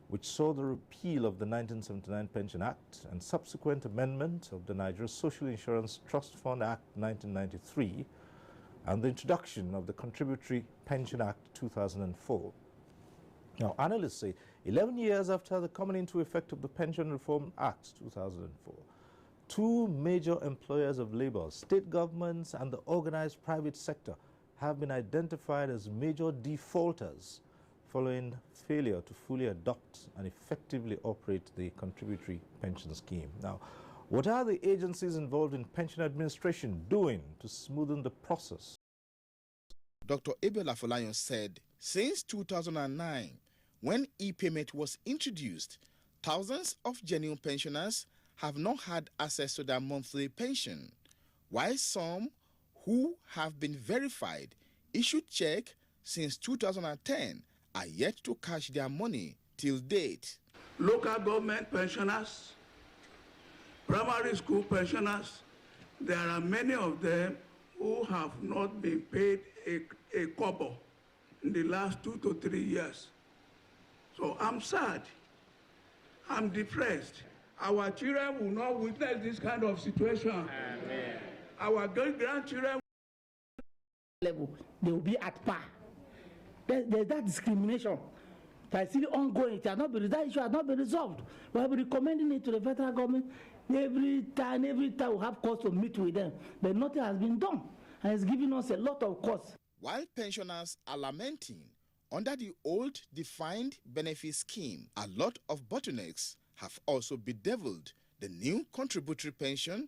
which saw the repeal of the 1979 Pension Act and subsequent amendment of the Nigeria Social Insurance Trust Fund Act 1993 and the introduction of the Contributory Pension Act 2004. Now, analysts say 11 years after the coming into effect of the Pension Reform Act 2004, two major employers of labor, state governments and the organized private sector, have been identified as major defaulters following failure to fully adopt and effectively operate the contributory pension scheme. Now, what are the agencies involved in pension administration doing to smoothen the process? Dr. Abel Afolayan said, since 2009, when e-payment was introduced, thousands of genuine pensioners have not had access to their monthly pension, while some who have been verified, issued check since 2010, are yet to cash their money till date. Local government pensioners, primary school pensioners, there are many of them who have not been paid a kobo in the last 2 to 3 years. So I'm sad, I'm depressed. Our children will not witness this kind of situation. Amen. Our great-grandchildren level, they will be at par. There's that discrimination that is still ongoing. It has not been, that issue has not been resolved. We have been recommending it to the federal government every time we have cause to meet with them. But nothing has been done, and it's giving us a lot of cost. While pensioners are lamenting under the old defined benefit scheme, a lot of bottlenecks have also bedeviled the new contributory pension,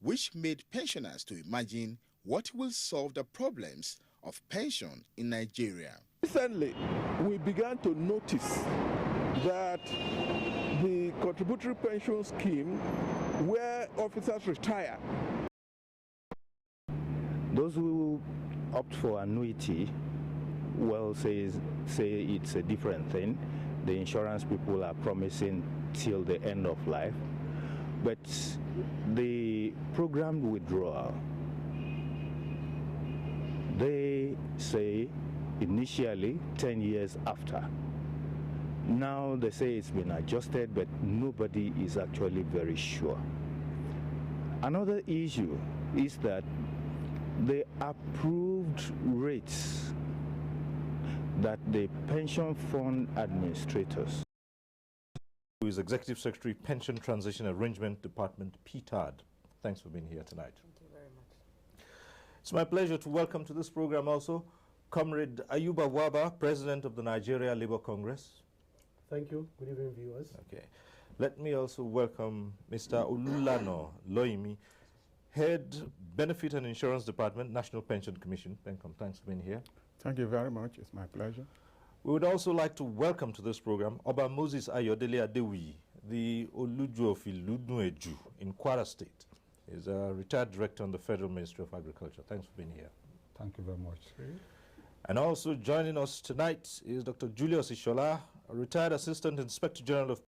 which made pensioners to imagine what will solve the problems of pension in Nigeria. Recently, we began to notice that the contributory pension scheme, where officers retire, those who opt for annuity, well, say it's a different thing. The insurance people are promising till the end of life. But the programmed withdrawal, they say initially 10 years after. Now they say it's been adjusted, but nobody is actually very sure. Another issue is that the approved rates that the pension fund administrators, who is Executive Secretary, Pension Transition Arrangement Department, PTAD. Thanks for being here tonight. Thank you very much. It's my pleasure to welcome to this program also Comrade Ayuba Waba, President of the Nigeria Labour Congress. Thank you. Good evening, viewers. Okay. Let me also welcome Mr. Olulano Loimi, Head Benefit and Insurance Department, National Pension Commission. Welcome. Thanks for being here. Thank you very much. It's my pleasure. We would also like to welcome to this program Oba Moses Ayodele Adewi, the Olujuofi Ludnueju in Kwara State. He's a retired director on the Federal Ministry of Agriculture. Thanks for being here. Thank you very much. And also joining us tonight is Dr. Julius Ishola, a retired Assistant Inspector General of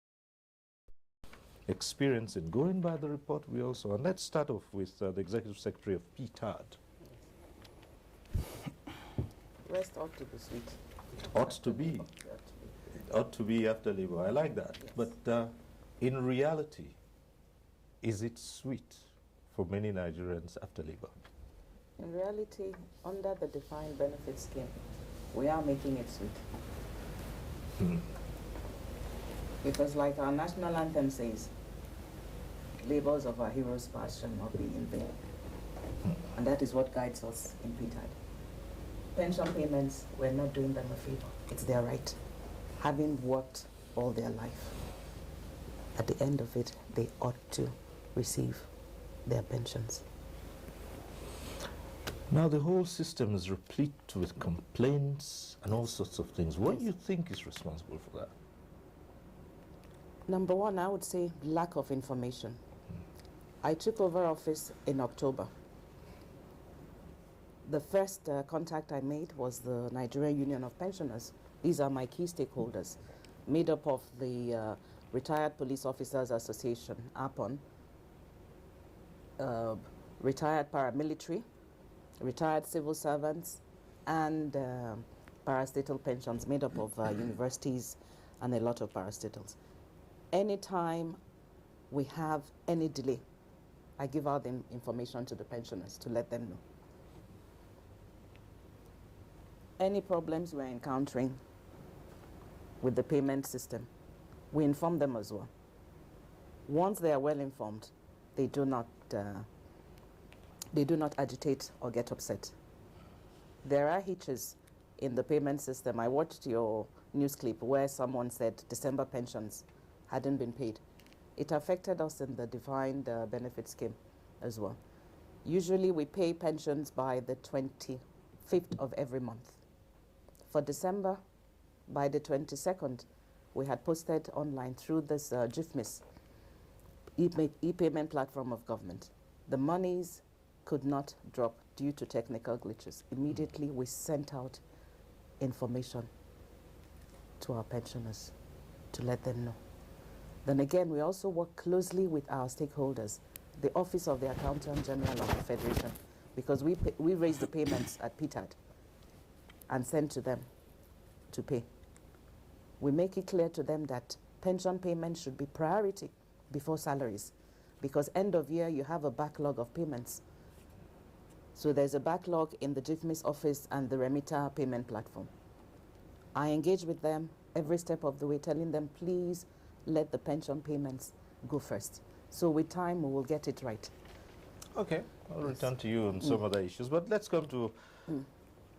Experience in going by the report we also. And let's start off with the Executive Secretary of PTAD. Rest ought to be sweet. Ought to be. It ought to be after labor. I like that. Yes. But in reality, is it sweet for many Nigerians after labor? In reality, under the defined benefit scheme, we are making it sweet. Because like our national anthem says, labors of our heroes past shall not be in vain. And that is what guides us in PTAD. Pension payments, we're not doing them a favor. It's their right. Having worked all their life, at the end of it, they ought to receive their pensions. Now the whole system is replete with complaints and all sorts of things. What do you think is responsible for that? Number one, I would say lack of information. I took over office in October. The first contact I made was the Nigerian Union of Pensioners. These are my key stakeholders, made up of the Retired Police Officers Association, APON, retired paramilitary, retired civil servants, and parastatal pensions made up of universities and a lot of paracetamols. Anytime we have any delay, I give out the information to the pensioners to let them know. Any problems we're encountering with the payment system, we inform them as well. Once they are well informed, they do not agitate or get upset. There are hitches in the payment system. I watched your news clip where someone said December pensions hadn't been paid. It affected us in the defined benefit scheme as well. Usually we pay pensions by the 25th of every month. For December, by the 22nd, we had posted online through this GIFMIS, e-payment platform of government. The monies could not drop due to technical glitches. Immediately, we sent out information to our pensioners to let them know. Then again, we also work closely with our stakeholders, the Office of the Accountant General of the Federation, because we raise the payments at PTAD and send to them to pay. We make it clear to them that pension payments should be priority before salaries, because end of year you have a backlog of payments. So there's a backlog in the GIFMIS office and the remitter payment platform. I engage with them every step of the way, telling them, please let the pension payments go first. So with time, we will get it right. Okay, I'll return to you on some other issues, but let's come to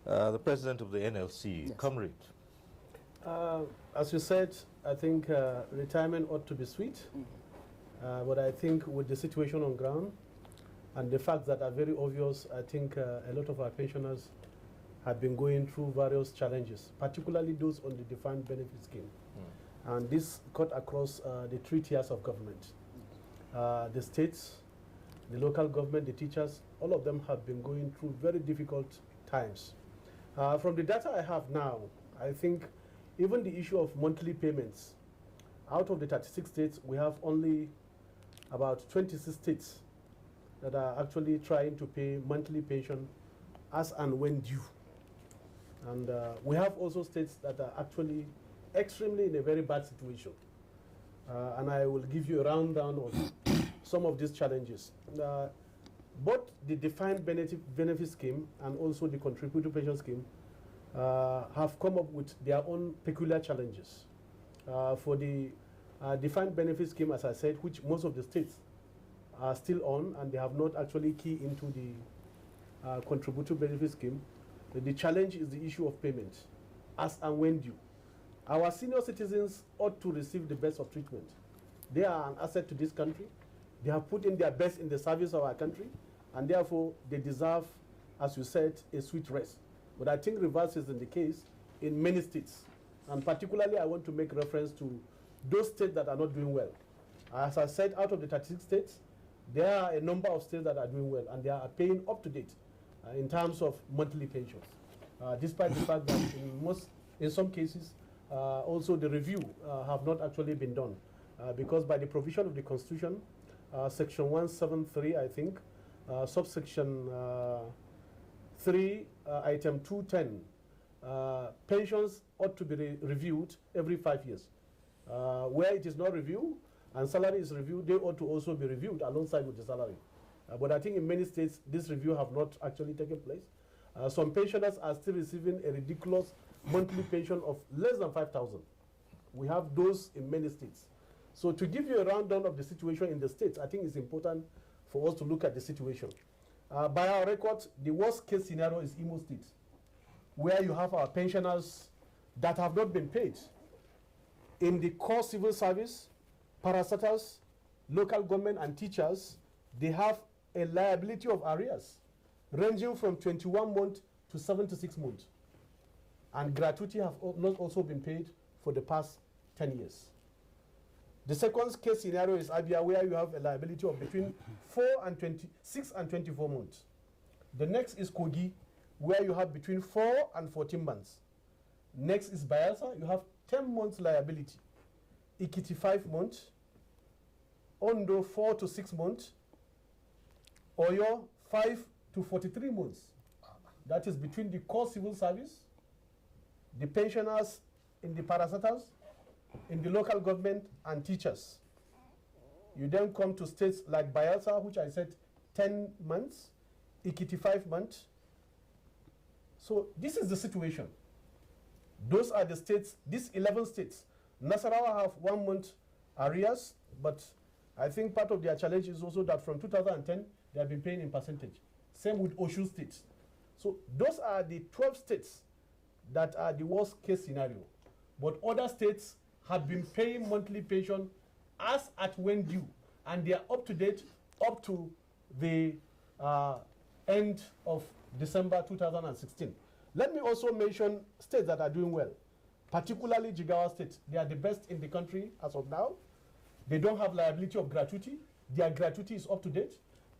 the president of the NLC, yes. Comrade. As you said, I think retirement ought to be sweet, but I think with the situation on ground and the facts that are very obvious, I think a lot of our pensioners have been going through various challenges, particularly those on the defined benefit scheme. And this cut across the 3 tiers of government. The states, the local government, the teachers, all of them have been going through very difficult times. From the data I have now, I think even the issue of monthly payments, out of the 36 states, we have only about 26 states that are actually trying to pay monthly pension as and when due. And we have also states that are actually extremely in a very bad situation. And I will give you a rundown on some of these challenges. Both the defined benefit scheme and also the contributory pension scheme have come up with their own peculiar challenges. For the defined benefit scheme, as I said, which most of the states are still on, and they have not actually keyed into the contributory benefit scheme, the challenge is the issue of payment, as and when due. Our senior citizens ought to receive the best of treatment. They are an asset to this country. They have put in their best in the service of our country, and therefore they deserve, as you said, a sweet rest. But I think reverse is in the case in many states. And particularly, I want to make reference to those states that are not doing well. As I said, out of the 36 states, there are a number of states that are doing well, and they are paying up to date in terms of monthly pensions, despite the fact that in some cases, also the review have not actually been done, because by the provision of the Constitution, Section 173, I think, subsection 3, item 210, pensions ought to be reviewed every 5 years. Where it is not reviewed and salary is reviewed, they ought to also be reviewed alongside with the salary. But I think in many states, this review have not actually taken place. Some pensioners are still receiving a ridiculous monthly pension of less than 5,000. We have those in many states. So to give you a rundown of the situation in the states, I think it's important for us to look at the situation. By our records, the worst case scenario is Imo State, where you have our pensioners that have not been paid. In the core civil service, parastatals, local government and teachers, they have a liability of arrears ranging from 21 months to 76 months. And gratuity have not also been paid for the past 10 years. The second case scenario is Abia, where you have a liability of between 6 and 24 months. The next is Kogi, where you have between 4 and 14 months. Next is Bayelsa, you have 10 months liability. Ikiti 5 months. Ondo 4 to 6 months. Oyo 5 to 43 months. That is between the core civil service, the pensioners in the parastatals, in the local government and teachers. You then come to states like Bayelsa, which I said 10 months, Ikiti 5 months. So this is the situation. Those are the states, these 11 states. Nasarawa have 1 month arrears, but I think part of their challenge is also that from 2010, they have been paying in percentage. Same with Osun State. So those are the 12 states that are the worst case scenario. But other states have been paying monthly pension as at when due, and they are up to date up to the end of December 2016. Let me also mention states that are doing well, particularly Jigawa State. They are the best in the country as of now. They don't have liability of gratuity. Their gratuity is up to date.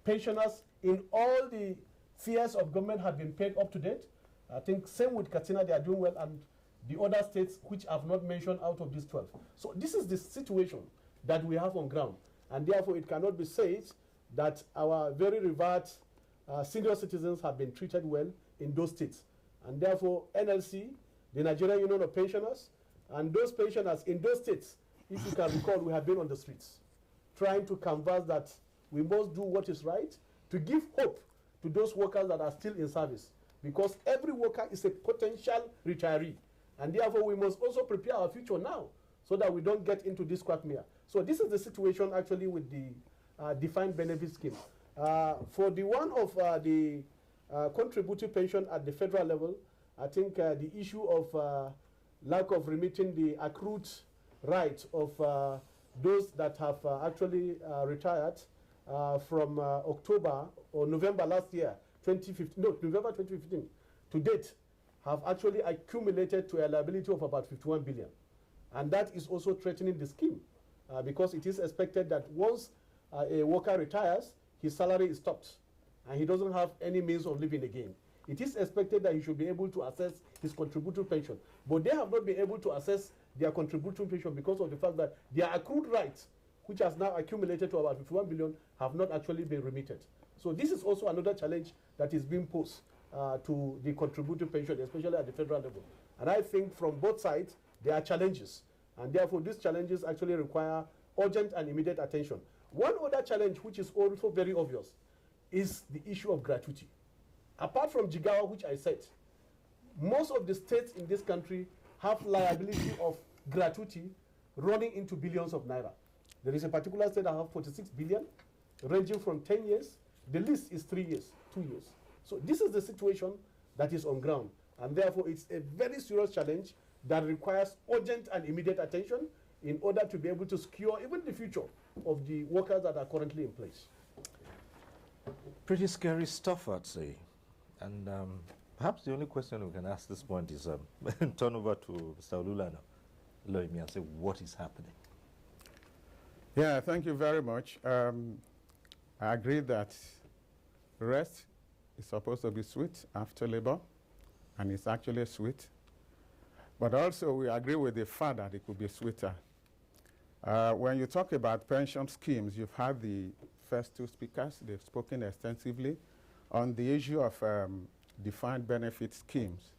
Pensioners in all the spheres of government have been paid up to date. I think same with Katsina, they are doing well, and the other states which I've not mentioned out of these 12. So this is the situation that we have on ground, and therefore it cannot be said that our very revered senior citizens have been treated well in those states. And therefore NLC, the Nigerian Union of Pensioners, and those pensioners in those states, if you can recall, we have been on the streets trying to canvass that we must do what is right to give hope to those workers that are still in service, because every worker is a potential retiree, and therefore we must also prepare our future now so that we don't get into this quagmire. So this is the situation actually with the defined benefit scheme. For the one of the contributive pension at the federal level, I think the issue of lack of remitting the accrued rights of those that have actually retired from October or November last year, 2015, no, November 2015, to date, have actually accumulated to a liability of about 51 billion. And that is also threatening the scheme because it is expected that once a worker retires, his salary is stopped and he doesn't have any means of living again. It is expected that he should be able to access his contributory pension. But they have not been able to access their contributory pension because of the fact that their accrued rights, which has now accumulated to about 51 billion, have not actually been remitted. So this is also another challenge that is being posed to the contributory pension, especially at the federal level. And I think from both sides, there are challenges. And therefore, these challenges actually require urgent and immediate attention. One other challenge, which is also very obvious, is the issue of gratuity. Apart from Jigawa, which I said, most of the states in this country have liability of gratuity running into billions of naira. There is a particular state that have 46 billion, ranging from 10 years. The least is 3 years, 2 years. So this is the situation that is on ground. And therefore, it's a very serious challenge that requires urgent and immediate attention in order to be able to secure even the future of the workers that are currently in place. Pretty scary stuff, I'd say. And perhaps the only question we can ask this point is turn over to Mr. Olulana, Loimi, and say what is happening. Yeah, thank you very much. I agree that rest is supposed to be sweet after labor, and it's actually sweet. But also we agree with the fact that it could be sweeter. When you talk about pension schemes, you've had the first two speakers, they've spoken extensively on the issue of defined benefit schemes.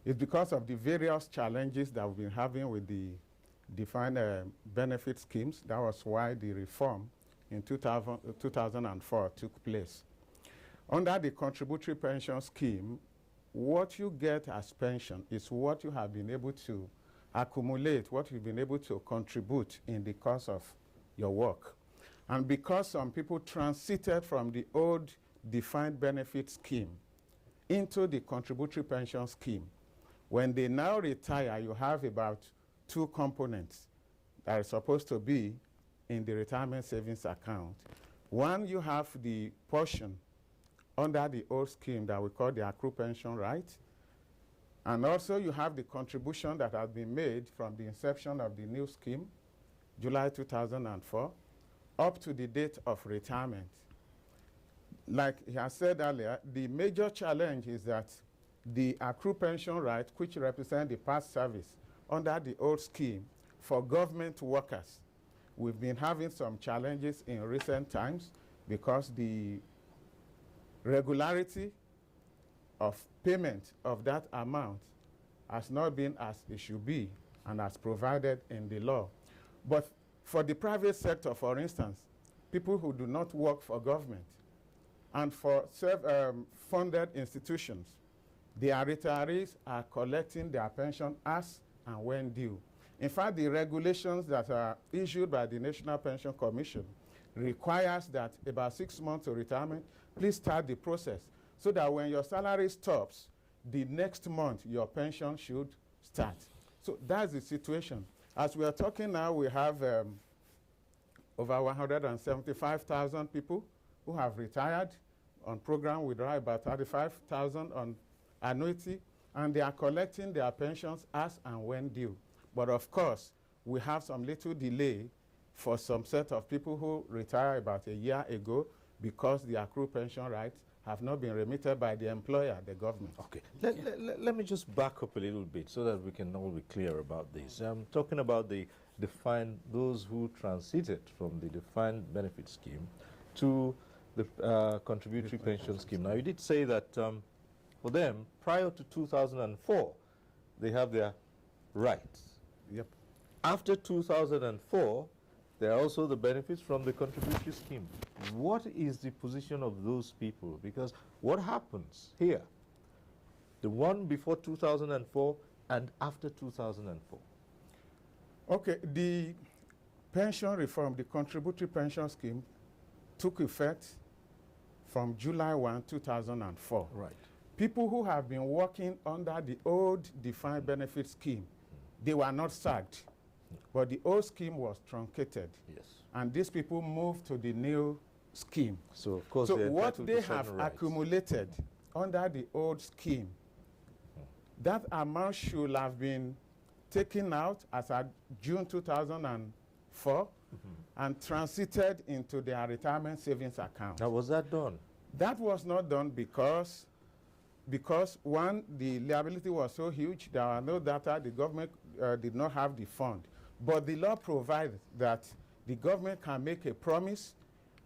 It's because of the various challenges that we've been having with the defined benefit schemes. That was why the reform in 2004 took place. Under the contributory pension scheme, what you get as pension is what you have been able to accumulate, what you've been able to contribute in the course of your work. And because some people transited from the old defined benefit scheme into the contributory pension scheme, when they now retire, you have about two components that are supposed to be in the retirement savings account. One, you have the portion under the old scheme that we call the accrued pension right. And also you have the contribution that has been made from the inception of the new scheme, July 2004, up to the date of retirement. Like he has said earlier, the major challenge is that the accrued pension right, which represents the past service under the old scheme for government workers, we've been having some challenges in recent times because the regularity of payment of that amount has not been as it should be. and as provided in the law. But for the private sector, for instance, people who do not work for government, and for self-funded institutions, their retirees are collecting their pension as and when due. In fact, the regulations that are issued by the National Pension Commission requires that about 6 months to retirement, please start the process so that when your salary stops, the next month your pension should start. So that's the situation. As we are talking now, we have over 175,000 people who have retired on program. We draw about 35,000 on annuity, and they are collecting their pensions as and when due. But of course, we have some little delay for some set of people who retired about a year ago because the accrued pension rights have not been remitted by the employer, the government. Okay, let me just back up a little bit so that we can all be clear about this. I'm talking about the those who transited from the defined benefit scheme to the contributory pension scheme. Now, you did say that for them, prior to 2004, they have their rights. Yep. After 2004, there are also the benefits from the contributory scheme. What is the position of those people? Because what happens here, the one before 2004 and after 2004? Okay, the pension reform, the contributory pension scheme, took effect from July 1, 2004. Right. People who have been working under the old defined benefit scheme, they were not sacked, but the old scheme was truncated. Yes. And these people moved to the new scheme. So, of course, so what they have accumulated under the old scheme, that amount should have been taken out as at June 2004 and transited into their retirement savings account. Now, was that done? That was not done because one, the liability was so huge, there were no data, the government did not have the fund. But the law provides that the government can make a promise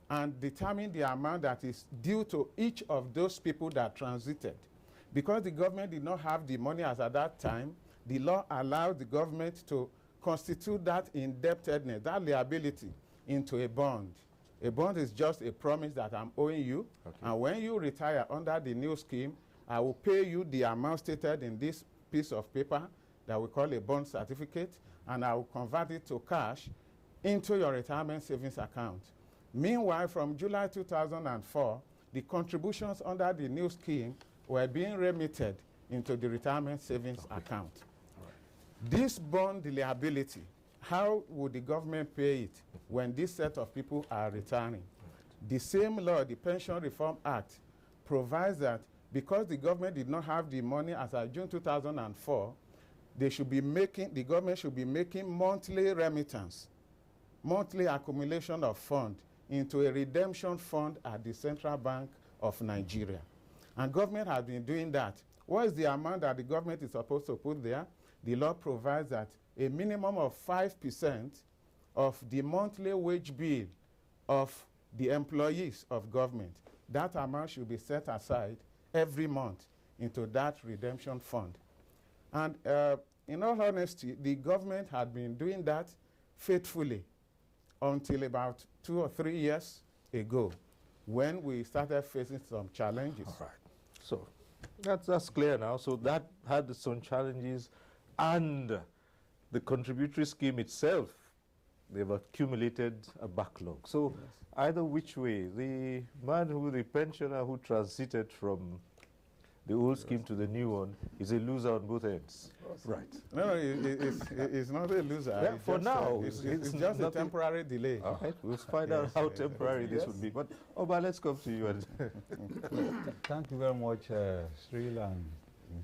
and determine the amount that is due to each of those people that transited. Because the government did not have the money as at that time, the law allowed the government to constitute that indebtedness, that liability, into a bond. A bond is just a promise that I'm owing you, and when you retire under the new scheme, I will pay you the amount stated in this piece of paper that we call a bond certificate, and I will convert it to cash into your retirement savings account. Meanwhile, from July 2004, the contributions under the new scheme were being remitted into the retirement savings account. This bond liability, how would the government pay it when this set of people are retiring? The same law, the Pension Reform Act, provides that because the government did not have the money as of June 2004, the government should be making monthly remittance, monthly accumulation of funds into a redemption fund at the Central Bank of Nigeria. And government has been doing that. What is the amount that the government is supposed to put there? The law provides that a minimum of 5% of the monthly wage bill of the employees of government, that amount should be set aside every month into that redemption fund. And in all honesty, the government had been doing that faithfully until about 2 or 3 years ago, when we started facing some challenges. All right. So that's clear now. So that had some challenges, and the contributory scheme itself, they've accumulated a backlog. So either which way, the pensioner who transited from the old scheme to the new one is a loser on both ends. Right. No, it's not a loser. Yeah, for now, it's just a temporary delay. All right, we'll find out how temporary this would be. But Omale, let's come to you. Thank you very much, Cyril and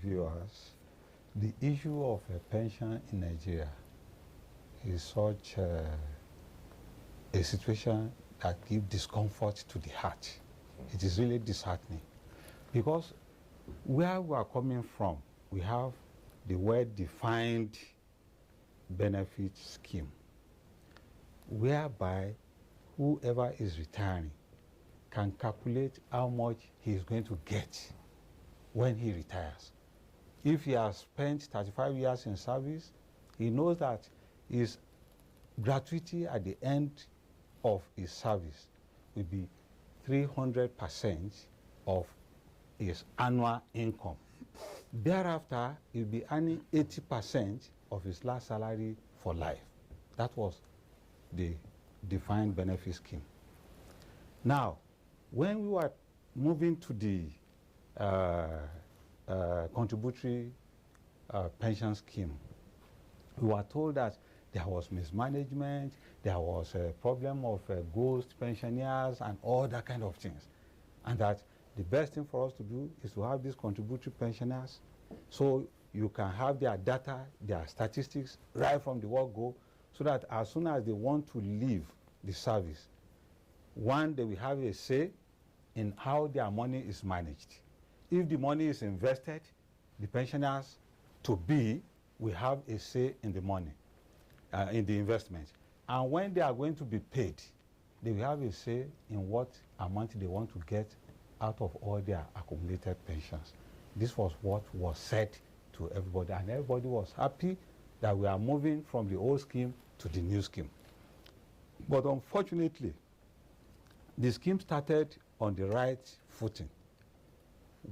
viewers. The issue of a pension in Nigeria is such a situation that gives discomfort to the heart. It is really disheartening, because where we are coming from, we have the well-defined benefit scheme, whereby whoever is retiring can calculate how much he is going to get when he retires. If he has spent 35 years in service, he knows that his gratuity at the end of his service will be 300% of his annual income. Thereafter, he'll be earning 80% of his last salary for life. That was the defined benefit scheme. Now, when we were moving to the contributory pension scheme, we were told that there was mismanagement, there was a problem of ghost pensioners and all that kind of things. And that the best thing for us to do is to have these contributory pensioners so you can have their data, their statistics right from the word go, so that as soon as they want to leave the service, one, they will have a say in how their money is managed. If the money is invested, the pensioners to be will have a say in the money, in the investment. And when they are going to be paid, they will have a say in what amount they want to get out of all their accumulated pensions. This was what was said to everybody, and everybody was happy that we are moving from the old scheme to the new scheme. But unfortunately, the scheme started on the right footing.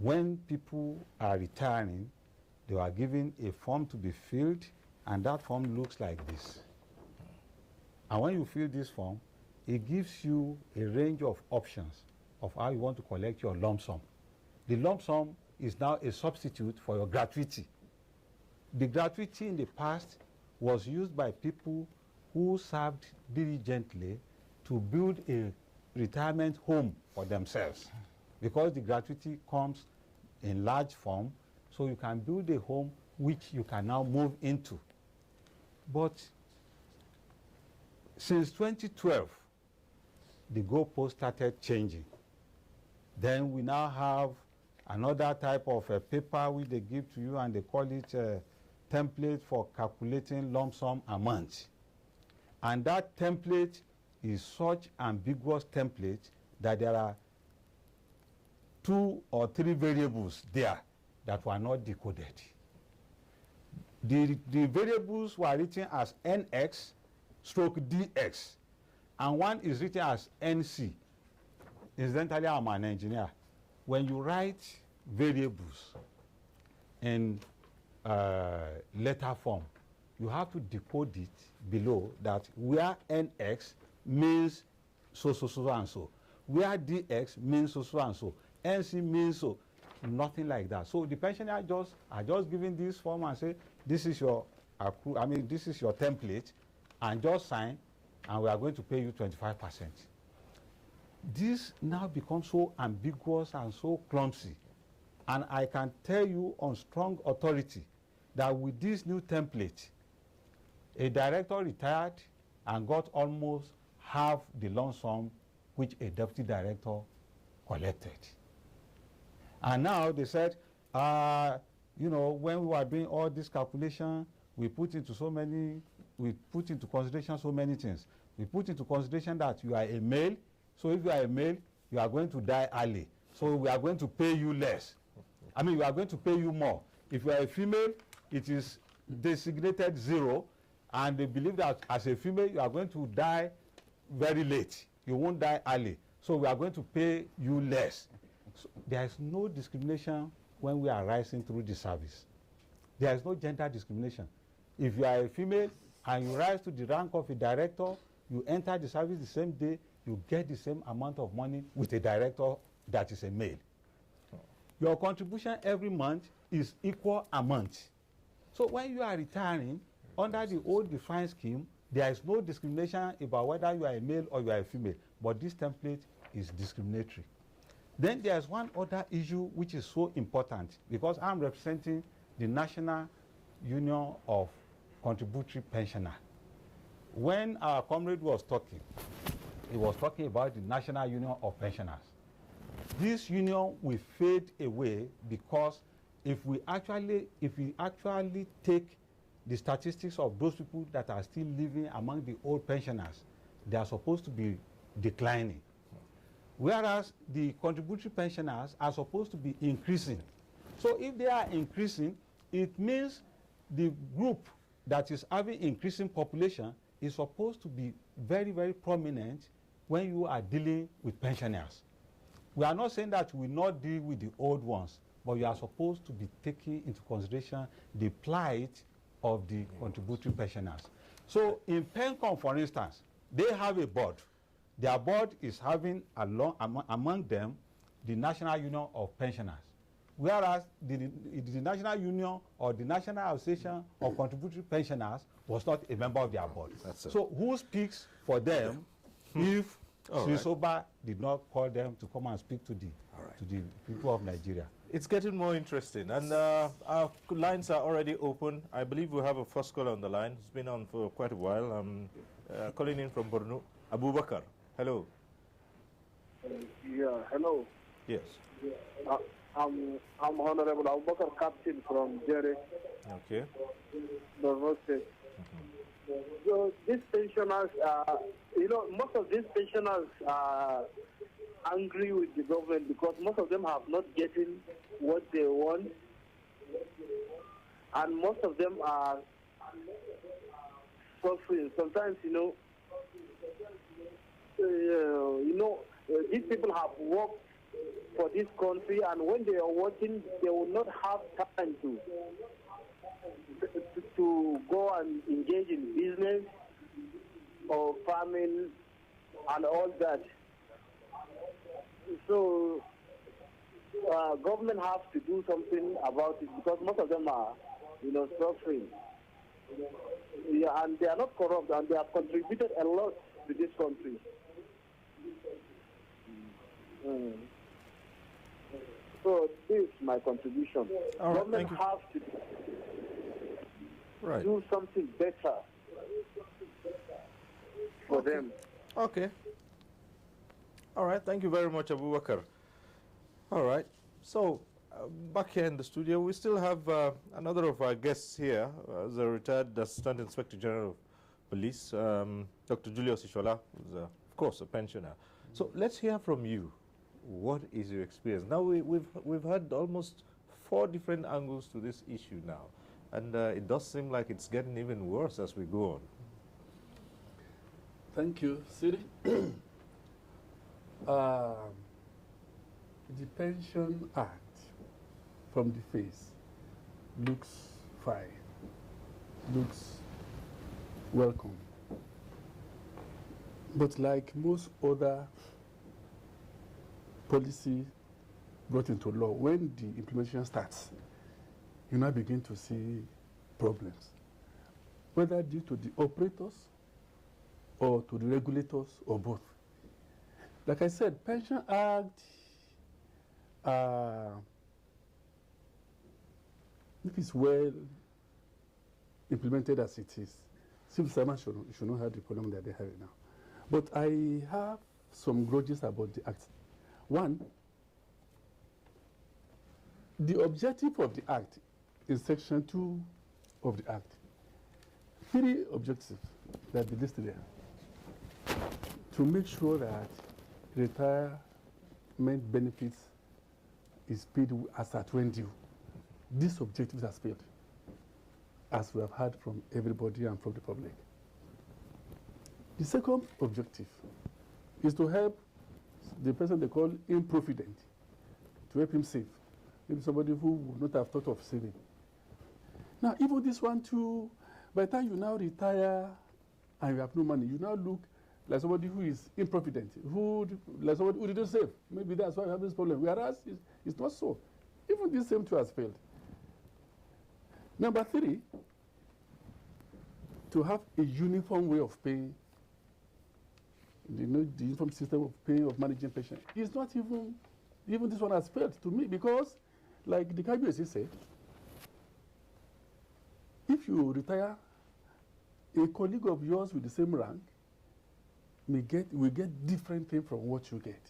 When people are retiring, they were given a form to be filled, and that form looks like this. And when you fill this form, it gives you a range of options of how you want to collect your lump sum. The lump sum is now a substitute for your gratuity. The gratuity in the past was used by people who served diligently to build a retirement home for themselves, because the gratuity comes in large form, so you can build a home which you can now move into. But since 2012, the goalpost started changing. Then we now have another type of a paper which they give to you, and they call it a template for calculating lump sum amount. And that template is such ambiguous template that there are 2 or 3 variables there that were not decoded. The variables were written as NX stroke DX, and one is written as NC. Incidentally, I'm an engineer. When you write variables in letter form, you have to decode it below that where NX means so and so, where DX means so and so, NC means so, nothing like that. So the pensioner are just giving this form and say, this is your this is your template, and just sign, and we are going to pay you 25%. This now becomes so ambiguous and so clumsy. And I can tell you on strong authority that with this new template, a director retired and got almost half the lump sum which a deputy director collected. And now they said, you know, when we were doing all this calculation, we put into consideration so many things. We put into consideration that you are a male, so if you are a male, you are going to die early. So we are going to pay you less. I mean, we are going to pay you more. If you are a female, it is designated 0, and they believe that as a female, you are going to die very late. You won't die early. So we are going to pay you less. So there is no discrimination when we are rising through the service. There is no gender discrimination. If you are a female and you rise to the rank of a director, you enter the service the same day, you get the same amount of money with a director that is a male. Your contribution every month is equal amount. So when you are retiring, under the old defined scheme, there is no discrimination about whether you are a male or you are a female, but this template is discriminatory. Then there's one other issue which is so important, because I'm representing the National Union of Contributory Pensioners. When our comrade was talking, he was talking about the National Union of Pensioners. This union will fade away because if we actually take the statistics of those people that are still living among the old pensioners, they are supposed to be declining. Whereas the contributory pensioners are supposed to be increasing. So if they are increasing, it means the group that is having increasing population is supposed to be very, very prominent when you are dealing with pensioners. We are not saying that we will not deal with the old ones, but you are supposed to be taking into consideration the plight of the contributory pensioners. So in PENCOM, for instance, they have a board. Their board is having among them the National Union of Pensioners, whereas the National Union or the National Association of Contributory Pensioners was not a member of their board. So who speaks for them if Stober did not call them to come and speak to the people of Nigeria? It's getting more interesting, and our lines are already open. I believe we have a first caller on the line. It's been on for quite a while. Calling in from Borno. Abubakar, hello. Yeah, hello. Yes. I'm Honorable Abubakar, Captain from Jere. Okay. Borno State. So these pensioners, most of these pensioners are angry with the government because most of them have not gotten what they want, and most of them are suffering. Sometimes, these people have worked for this country, and when they are working, they will not have time to go and engage in business or farming and all that. So government has to do something about it because most of them are, suffering. Yeah, and they are not corrupt, and they have contributed a lot to this country. So this is my contribution. All right, government has to do something better for them. Okay. All right. Thank you very much, Abubakar. All right. So back here in the studio, we still have another of our guests here, the retired Assistant Inspector General of Police, Dr. Julius Ishola, who's, of course, a pensioner. So let's hear from you. What is your experience? Now, we've had almost 4 different angles to this issue now, and it does seem like it's getting even worse as we go on. Thank you, Cyril. The Pension Act, from the face, looks fine, looks welcome. But like most other policy brought into law, when the implementation starts, you now begin to see problems, whether due to the operators or to the regulators or both. Like I said, Pension Act, if it's well implemented as it is, civil servants should not have the problem that they have now. But I have some grudges about the Act. One, the objective of the Act is Section 2 of the Act. 3 objectives that are listed there. To make sure that retirement benefits is paid as at when due. These objectives are failed, as we have heard from everybody and from the public. The second objective is to help the person they call improvident, to help him save. Maybe somebody who would not have thought of saving. Now, even this one too, by the time you now retire and you have no money, you now look like somebody who is improvident, like somebody who didn't save. Maybe that's why we have this problem. Whereas it's not so. Even this same too has failed. Number 3, to have a uniform way of paying, the uniform system of paying, of managing pension. It's not even this one has failed to me because, like the KBS said, if you retire, a colleague of yours with the same rank will get different thing from what you get.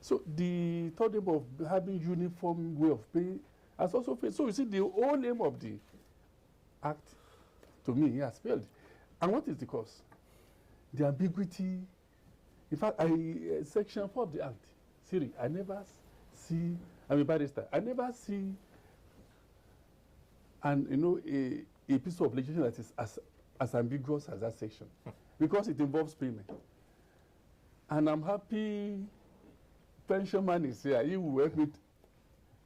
So the third aim of having uniform way of paying has also failed. So you see, the whole aim of the Act, to me, has failed. And what is the cause? The ambiguity. In fact, Section 4 of the Act, Cyril, I never see, I'm a barrister, I never see a a piece of legislation that is as ambiguous as that section because it involves payment. And I'm happy pension man is here. He will help me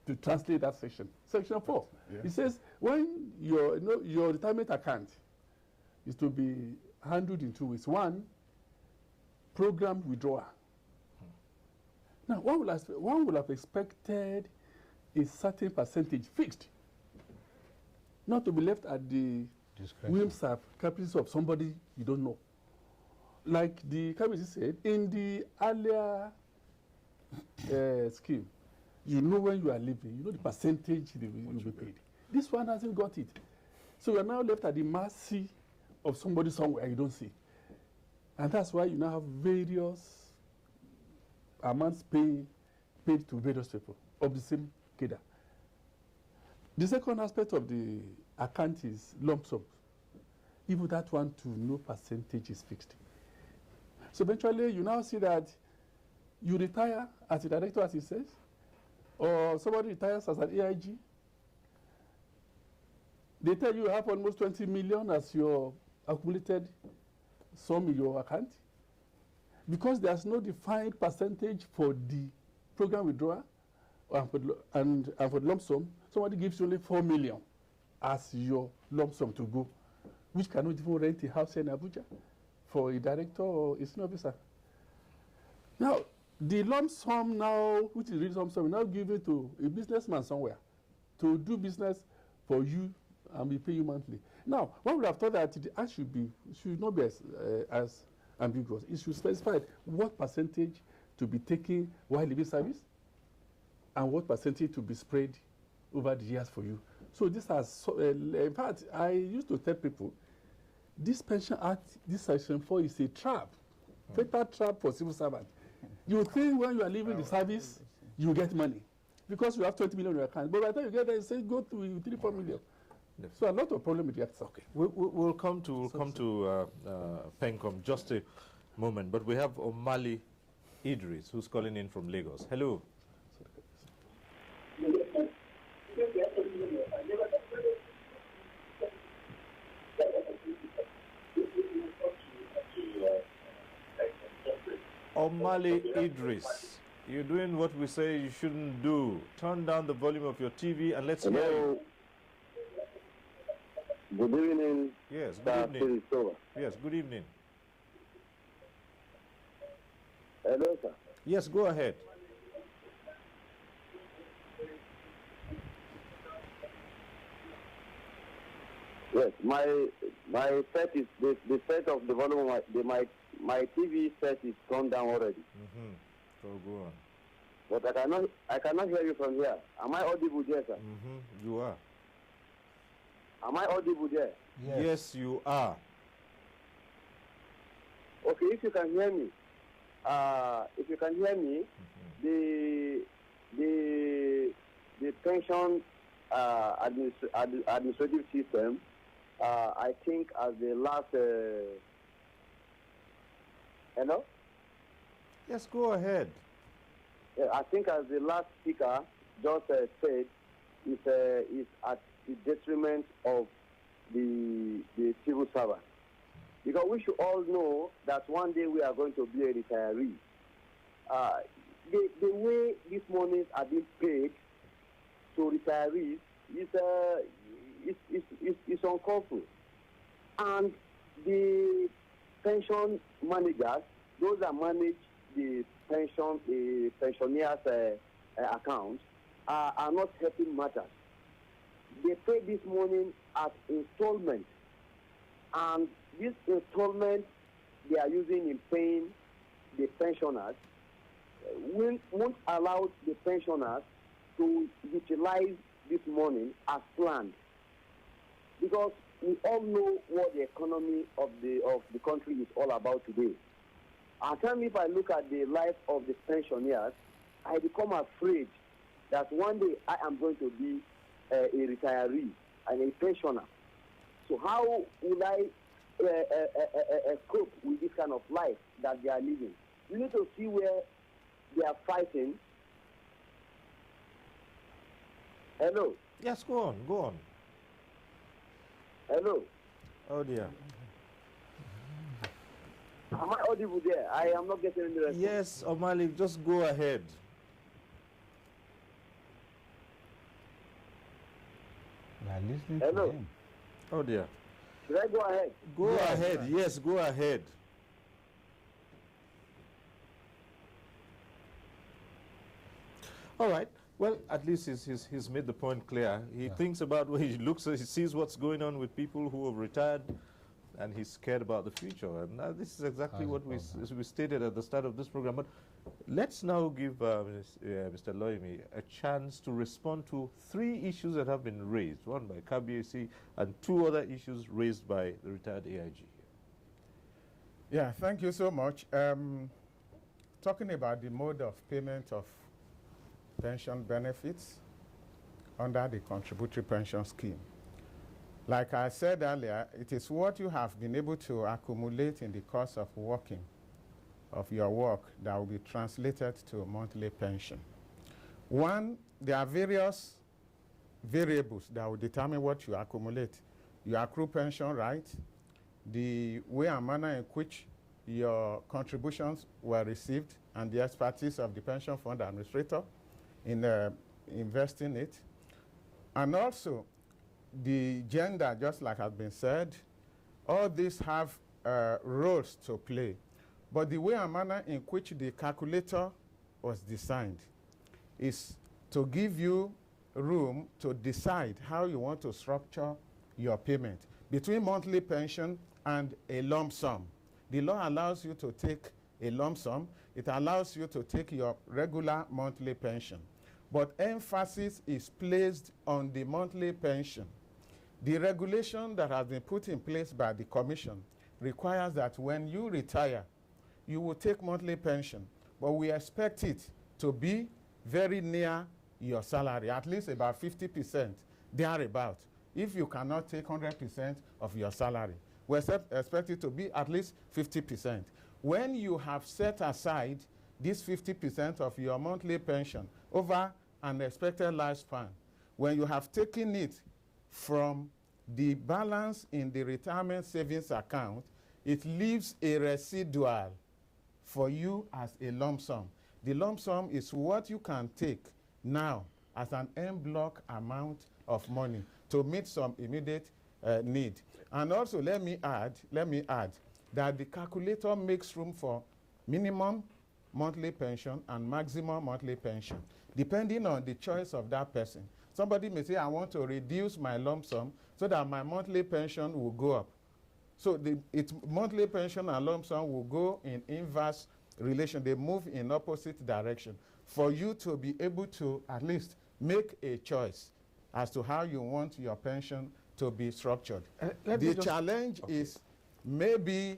to translate that section. Section 4. Yeah. It says when your retirement account is to be handled in 2 ways. One, program withdrawal. Now, one would have expected a certain percentage fixed, not to be left at the whims and caprices of somebody you don't know. Like the cabinet said, in the earlier scheme, you know when you are leaving, you know the percentage you'll be paid. This one hasn't got it. So you're now left at the mercy of somebody somewhere you don't see. And that's why you now have various amounts paid to various people of the same cadre. The second aspect of the account is lump sum. Even that one to no percentage is fixed. So eventually you now see that you retire as a director, as he says, or somebody retires as an AIG. They tell you have almost 20 million as your accumulated sum in your account. Because there's no defined percentage for the program withdrawal and for the lump sum, somebody gives you only 4 million as your lump sum to go, which cannot even rent a house in Abuja for a director or a senior officer. Now, the lump sum now, which is really lump sum, now give it to a businessman somewhere to do business for you and we pay you monthly. Now, one would have thought that the act should not be as ambiguous. It should specify what percentage to be taken while leaving service and what percentage to be spread over the years for you. So this has, in fact, I used to tell people, this pension act, this section 4 is a trap, fatal trap for civil servants. You think when you are leaving the service, you get money because you have 20 million in your account. But by the time you get there, you say go to 3-4 million. So a lot of problem with that. Okay, we'll come to Pencom just a moment, but we have Omale Idris who's calling in from Lagos. Hello. Omale Idris, you're doing what we say you shouldn't do. Turn down the volume of your TV and let's hear you. Good evening. Yes, good evening. Yes, good evening. Hello, sir. Yes, go ahead. Yes, my set is the set of the volume of my TV set is turned down already. So go on. But I cannot hear you from here. Am I audible there, sir? You are. Am I audible there? Yes, you are. Okay, if you can hear me, the pension administrative system, I think as the last. Hello? Yes, go ahead. I think as the last speaker just said, is at the detriment of the civil servant. Because we should all know that one day we are going to be a retiree. The way these monies are being paid to retirees is uncalled for. And the pension managers, those that manage the pensioners' accounts, are not helping matters. They pay this money as installment, and this installment they are using in paying the pensioners won't allow the pensioners to utilize this money as planned, because we all know what the economy of the country is all about today. At times, if I look at the life of the pensioners, I become afraid that one day I am going to be a retiree and a pensioner. So how will I cope with this kind of life that they are living? You need to see where they are fighting. Hello? Yes, go on, go on. Hello. Oh dear. Am I audible there? I am not getting any response. Yes, Omale, just go ahead. We are listening Hello. to him. Oh dear. Should I go ahead? Go ahead. Yes, go ahead. All right. Well, at least he's made the point clear. He thinks about where he looks, he sees what's going on with people who have retired, and he's scared about the future. And this is exactly what we stated at the start of this program. But let's now give Mr. Loimi a chance to respond to 3 issues that have been raised, one by KBAC and 2 other issues raised by the retired AIG. Yeah, thank you so much. Talking about the mode of payment of pension benefits under the contributory pension scheme. Like I said earlier, it is what you have been able to accumulate in the course of working, of your work, that will be translated to monthly pension. One, there are various variables that will determine what you accumulate. You accrue pension right, the way and manner in which your contributions were received, and the expertise of the pension fund administrator in investing it, and also the gender, just like has been said. All these have roles to play. But the way and manner in which the calculator was designed is to give you room to decide how you want to structure your payment between monthly pension and a lump sum. The law allows you to take a lump sum. It allows you to take your regular monthly pension. But emphasis is placed on the monthly pension. The regulation that has been put in place by the Commission requires that when you retire, you will take monthly pension, but we expect it to be very near your salary, at least about 50%, thereabout. If you cannot take 100% of your salary, we expect it to be at least 50%. When you have set aside this 50% of your monthly pension over an expected lifespan, when you have taken it from the balance in the retirement savings account, it leaves a residual for you as a lump sum. The lump sum is what you can take now as an en bloc amount of money to meet some immediate need. And also, let me add that the calculator makes room for minimum monthly pension and maximum monthly pension, depending on the choice of that person. Somebody may say, I want to reduce my lump sum so that my monthly pension will go up. So its monthly pension and lump sum will go in inverse relation. They move in opposite direction for you to be able to at least make a choice as to how you want your pension to be structured. The challenge is maybe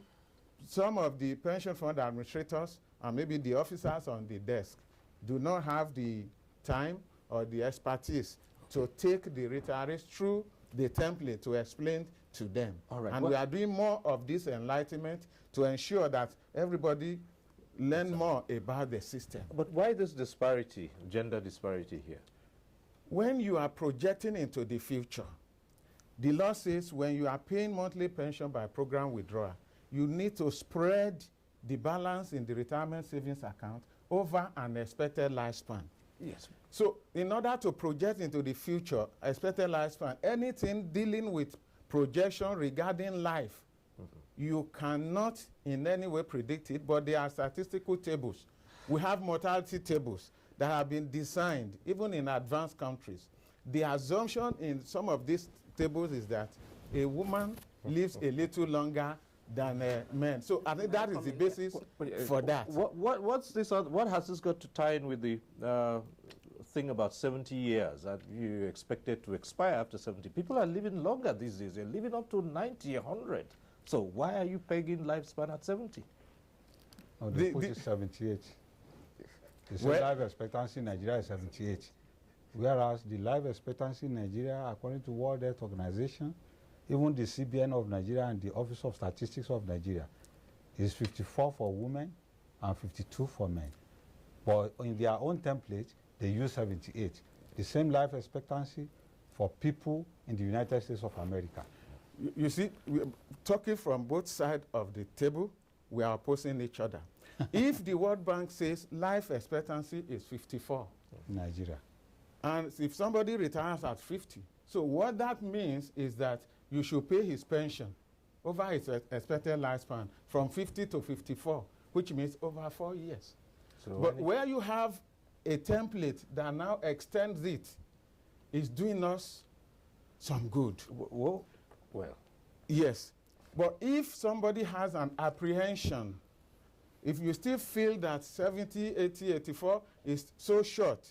some of the pension fund administrators and maybe the officers on the desk do not have the time or the expertise to take the retirees through the template to explain to them. All right. And we are doing more of this enlightenment to ensure that everybody learn more about the system. But why this disparity, gender disparity here? When you are projecting into the future, the law says when you are paying monthly pension by program withdrawal, you need to spread the balance in the retirement savings account over an expected lifespan. Yes. So in order to project into the future, expected lifespan, anything dealing with projection regarding life, you cannot in any way predict it, but there are statistical tables. We have mortality tables that have been designed, even in advanced countries. The assumption in some of these tables is that a woman lives a little longer than a man. So I think that is the basis for that. What's this? What has this got to tie in with the thing about 70 years that you expected to expire after 70? People are living longer these days. They're living up to 90, 100. So why are you pegging lifespan at 70? Oh, they put it 78. They say life expectancy in Nigeria is 78. Whereas the life expectancy in Nigeria, according to World Health Organization, even the CBN of Nigeria and the Office of Statistics of Nigeria, is 54 for women and 52 for men. But in their own template, they use 78. The same life expectancy for people in the United States of America. You see, we're talking from both sides of the table, we are opposing each other. If the World Bank says life expectancy is 54, Nigeria, and if somebody retires at 50, so what that means is that you should pay his pension over his expected lifespan from 50 to 54, which means over 4 years. So but where you have a template that now extends it, is doing us some good. Well, yes. But if somebody has an apprehension, if you still feel that 70, 80, 84 is so short,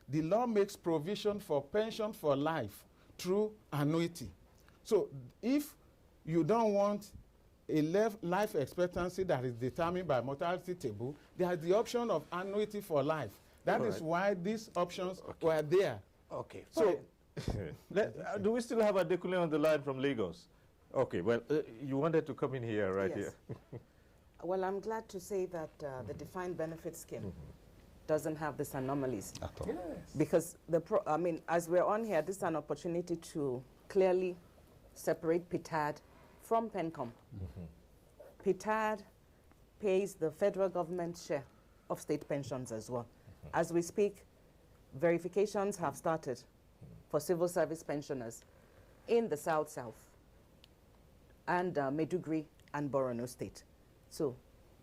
the law makes provision for pension for life through annuity. So if you don't want a life expectancy that is determined by mortality table, there is the option of annuity for life. That is why these options were there. Okay. So, do we still have Adekunle on the line from Lagos? Okay, well, you wanted to come in here, right? Yes. Here. Well, I'm glad to say that the defined benefit scheme doesn't have these anomalies. At all. Yes. Because, I mean, as we're on here, this is an opportunity to clearly separate PITAD from PENCOM. PITAD pays the federal government share of state pensions as well. As we speak, verifications have started for civil service pensioners in the South and Maiduguri and Borno State. So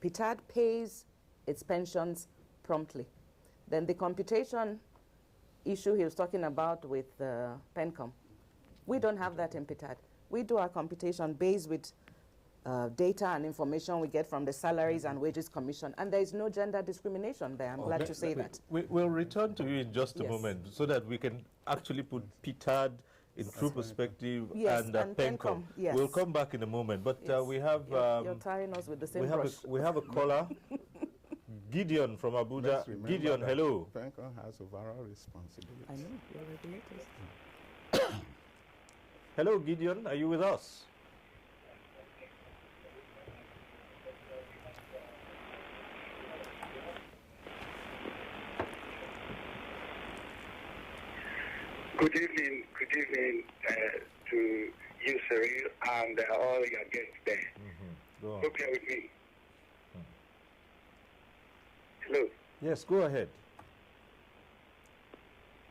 PITAD pays its pensions promptly. Then the computation issue he was talking about with PENCOM, we don't have that in PITAD. We do our computation based with data and information we get from the Salaries and Wages Commission, and there is no gender discrimination there. I'm glad to say that. We'll return to you in just a moment so that we can actually put PITAD in true perspective and PENCOM. Yes. We'll come back in a moment, but we have... You're tying us with the same brush. We have a caller, Gideon from Abuja. Gideon, hello. PENCOM has overall responsibility. I know, you're regulators. Hello, Gideon, are you with us? Good evening to you, Cyril, and all your guests there. Hope you're with me. Hello? Yes, go ahead.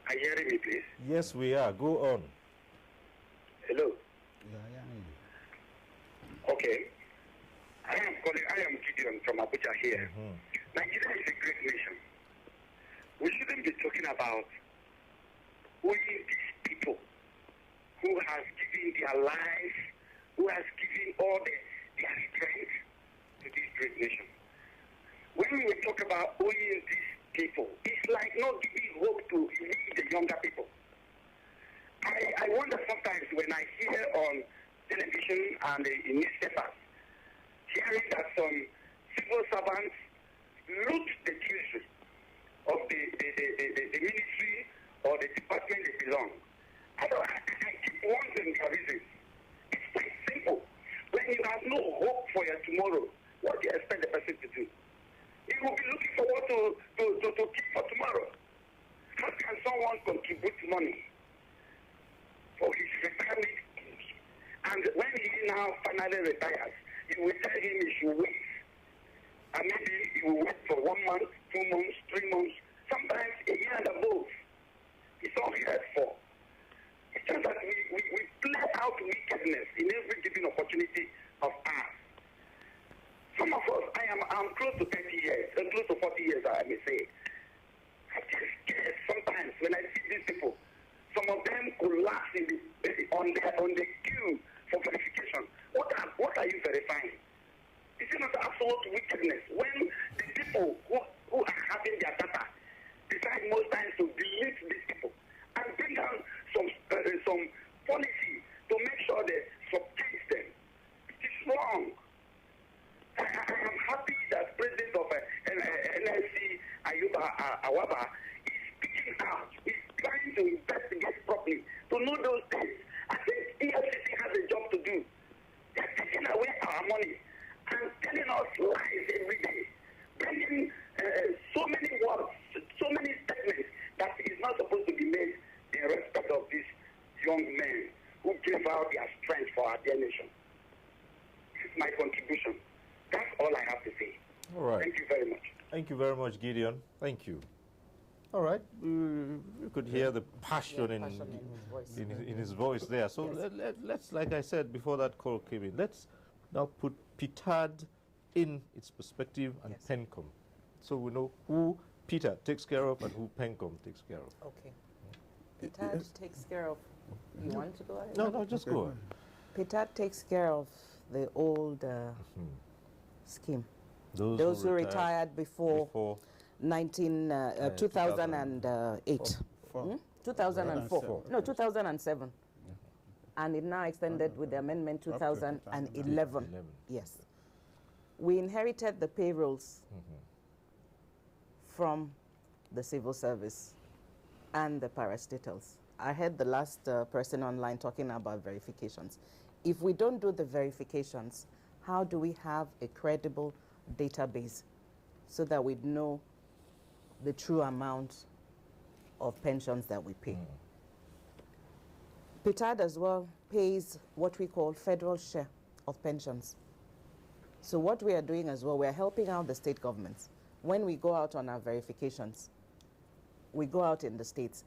Are you hearing me, please? Yes, we are. Go on. Hello? Okay. I am Gideon from Abuja here. Nigeria is a great nation. We shouldn't be talking about owing these people who has given their life, who has given all their strength to this great nation. When we talk about owing these people, it's like not giving hope to the younger people. I wonder sometimes when I hear on television and in newspapers, hearing that some civil servants loot the treasury of the ministry or the department they belong. I keep wondering the reasons. It's quite simple. When you have no hope for your tomorrow, what do you expect the person to do? He will be looking for what to keep for tomorrow. How can someone contribute money for his retirement? And when he now finally retires, you will tell him he should wait. And maybe he will wait for 1 month, 2 months, 3 months, sometimes a year and above. It's all he has for. It's just that we play out wickedness in every given opportunity of ours. Some of us, I'm close to 30 years, close to 40 years, I may say. I just scared sometimes when I see these people. Some of them collapse on the queue for verification. What are you verifying? Is it not absolute wickedness when the people who are having their data decide most times to delete these people and bring down some policy to make sure they subject them? It is wrong. I am happy that President of NLC, Awaba, is speaking out. He's trying to investigate properly to know those things. I think EFCC has a job to do. They're taking away our money and telling us lies every day, bringing so many words, so many statements that is not supposed to be made in respect of these young men who gave out their strength for for our dear nation. This is my contribution. That's all I have to say. All right. Thank you very much. Thank you very much, Gideon. Thank you. All right. You could hear the passion, in his voice there. So let's, like I said before that call came in, let's now put PTAD in its perspective and PENCOM. So we know who PTAD takes care of and who PENCOM takes care of. Okay. PTAD takes care of. You want to go ahead? No, just go ahead. PTAD takes care of the old scheme. Those who retired before 2008. 2004. No, 2007. And it now extended with the amendment 2011. Yes. We inherited the payrolls from the civil service and the parastatals. I heard the last person online talking about verifications. If we don't do the verifications, how do we have a credible database so that we know the true amount of pensions that we pay? PTAD as well pays what we call federal share of pensions. So what we are doing as well, we are helping out the state governments. When we go out on our verifications, we go out in the states.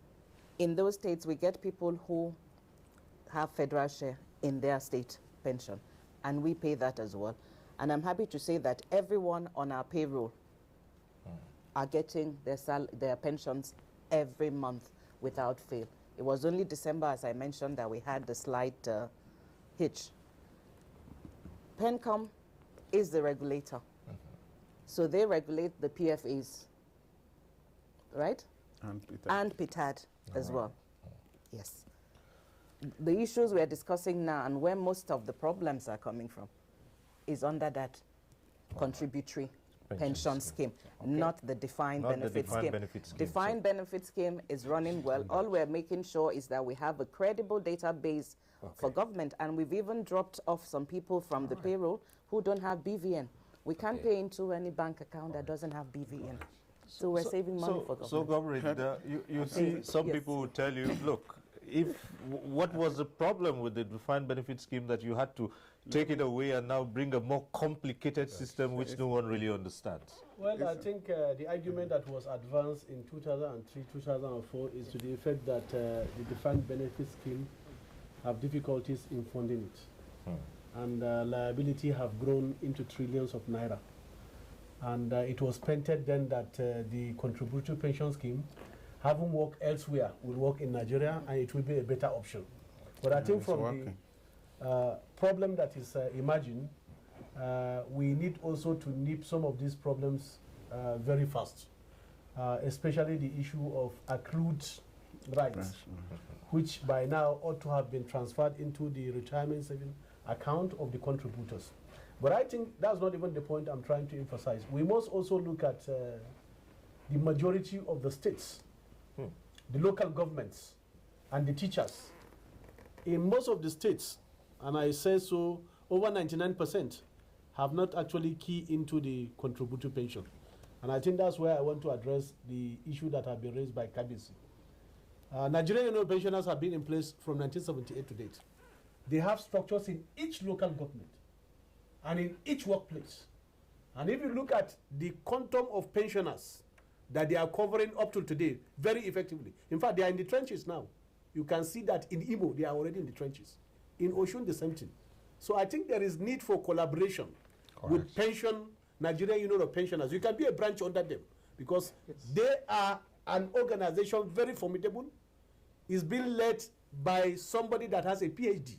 In those states, we get people who have federal share in their state pension, and we pay that as well. And I'm happy to say that everyone on our payroll are getting their pensions every month without fail. It was only December, as I mentioned, that we had the slight hitch. PENCOM is the regulator. So they regulate the PFAs, right? And PTAD as well. Yes. The issues we're discussing now and where most of the problems are coming from is under that contributory pension scheme, not the defined benefit scheme. Defined benefit scheme is running well. All we're making sure is that we have a credible database for government, and we've even dropped off some people from the payroll who don't have BVN. We can't pay into any bank account that doesn't have BVN. So we're saving money for government. So, Governor, you see some people will tell you, look, what was the problem with the defined benefit scheme that you had to take it away and now bring a more complicated system which no one really understands? Well, I think the argument that was advanced in 2003, 2004 is to the effect that the defined benefit scheme have difficulties in funding it. And liability have grown into trillions of naira. And it was painted then that the contributory pension scheme, having worked elsewhere, will work in Nigeria and it will be a better option. But I think from the problem that is emerging, we need also to nip some of these problems very fast, especially the issue of accrued rights, which by now ought to have been transferred into the retirement saving account of the contributors. But I think that's not even the point I'm trying to emphasize. We must also look at the majority of the states, the local governments, and the teachers. In most of the states, and I say so, over 99% have not actually keyed into the contributory pension. And I think that's where I want to address the issue that have been raised by Kabisi. Nigerian pensioners have been in place from 1978 to date. They have structures in each local government and in each workplace. And if you look at the quantum of pensioners that they are covering up to today very effectively, in fact, they are in the trenches now. You can see that in Igbo, they are already in the trenches. In Oshun, the same thing. So I think there is need for collaboration with Nigerian Union of Pensioners. You can be a branch under them because they are an organization very formidable. It's being led by somebody that has a PhD.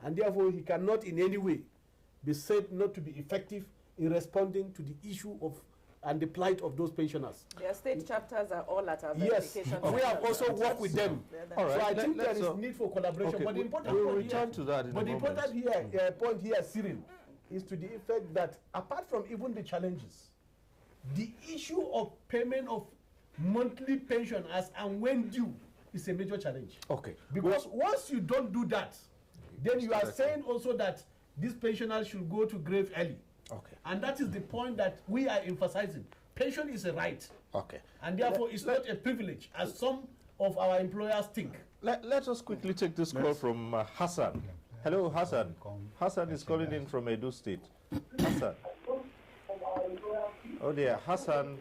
And therefore, he cannot in any way be said not to be effective in responding to the issue of and the plight of those pensioners. Their state chapters are all at our yes, we have also worked with them. All right, so I think there is need for collaboration. Okay, but the important we'll return to that in a moment. But the important point here, Cyril, is to the effect that apart from even the challenges, the issue of payment of monthly pension as and when due is a major challenge. Okay. Because once you don't do that, then you are saying also that these pensioners should go to grave early. Okay. And that is the point that we are emphasizing. Pension is a right. Okay. And therefore it's not a privilege, as some of our employers think. Let us quickly take this call from Hassan. Hello, Hassan. Hassan is calling in from Edo State. Hassan. Oh dear, Hassan.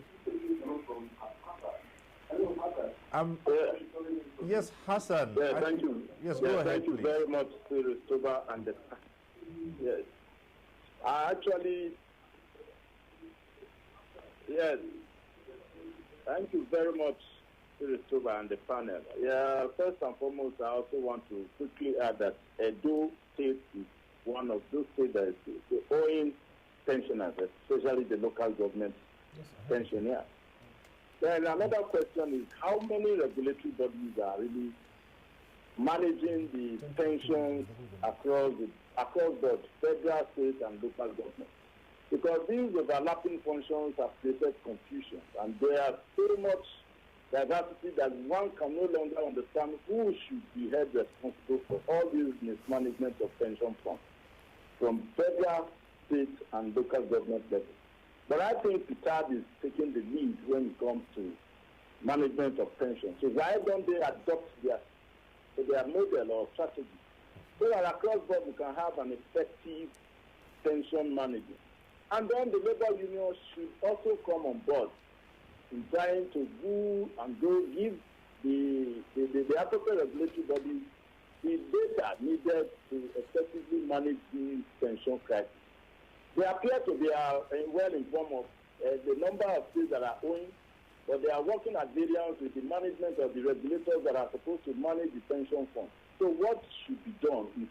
Yes, Hassan. Yeah, thank you. Yes, go ahead, thank you please. very much, Cyril, Stober, and the. Yes. Yes. Thank you very much, Cyril Stober, and the panel. Yeah, first and foremost, I also want to quickly add that Edo State is one of those states that is owing pensioners, especially the local government pensioners. Then another question is how many regulatory bodies are really managing the pensions across both federal, state, and local government? Because these overlapping functions have created confusion, and there are so much diversity that one can no longer understand who should be held responsible for all these mismanagement of pension funds from federal, state, and local government levels. But I think PITAD is taking the lead when it comes to management of pensions. So why don't they adopt their model or strategy so that across board we can have an effective pension management? And then the labor union should also come on board in trying to do and give the appropriate regulatory bodies the data needed to effectively manage the pension crisis. They appear to be well informed of the number of states that are owing, but they are working at variance with the management of the regulators that are supposed to manage the pension fund. So what should be done is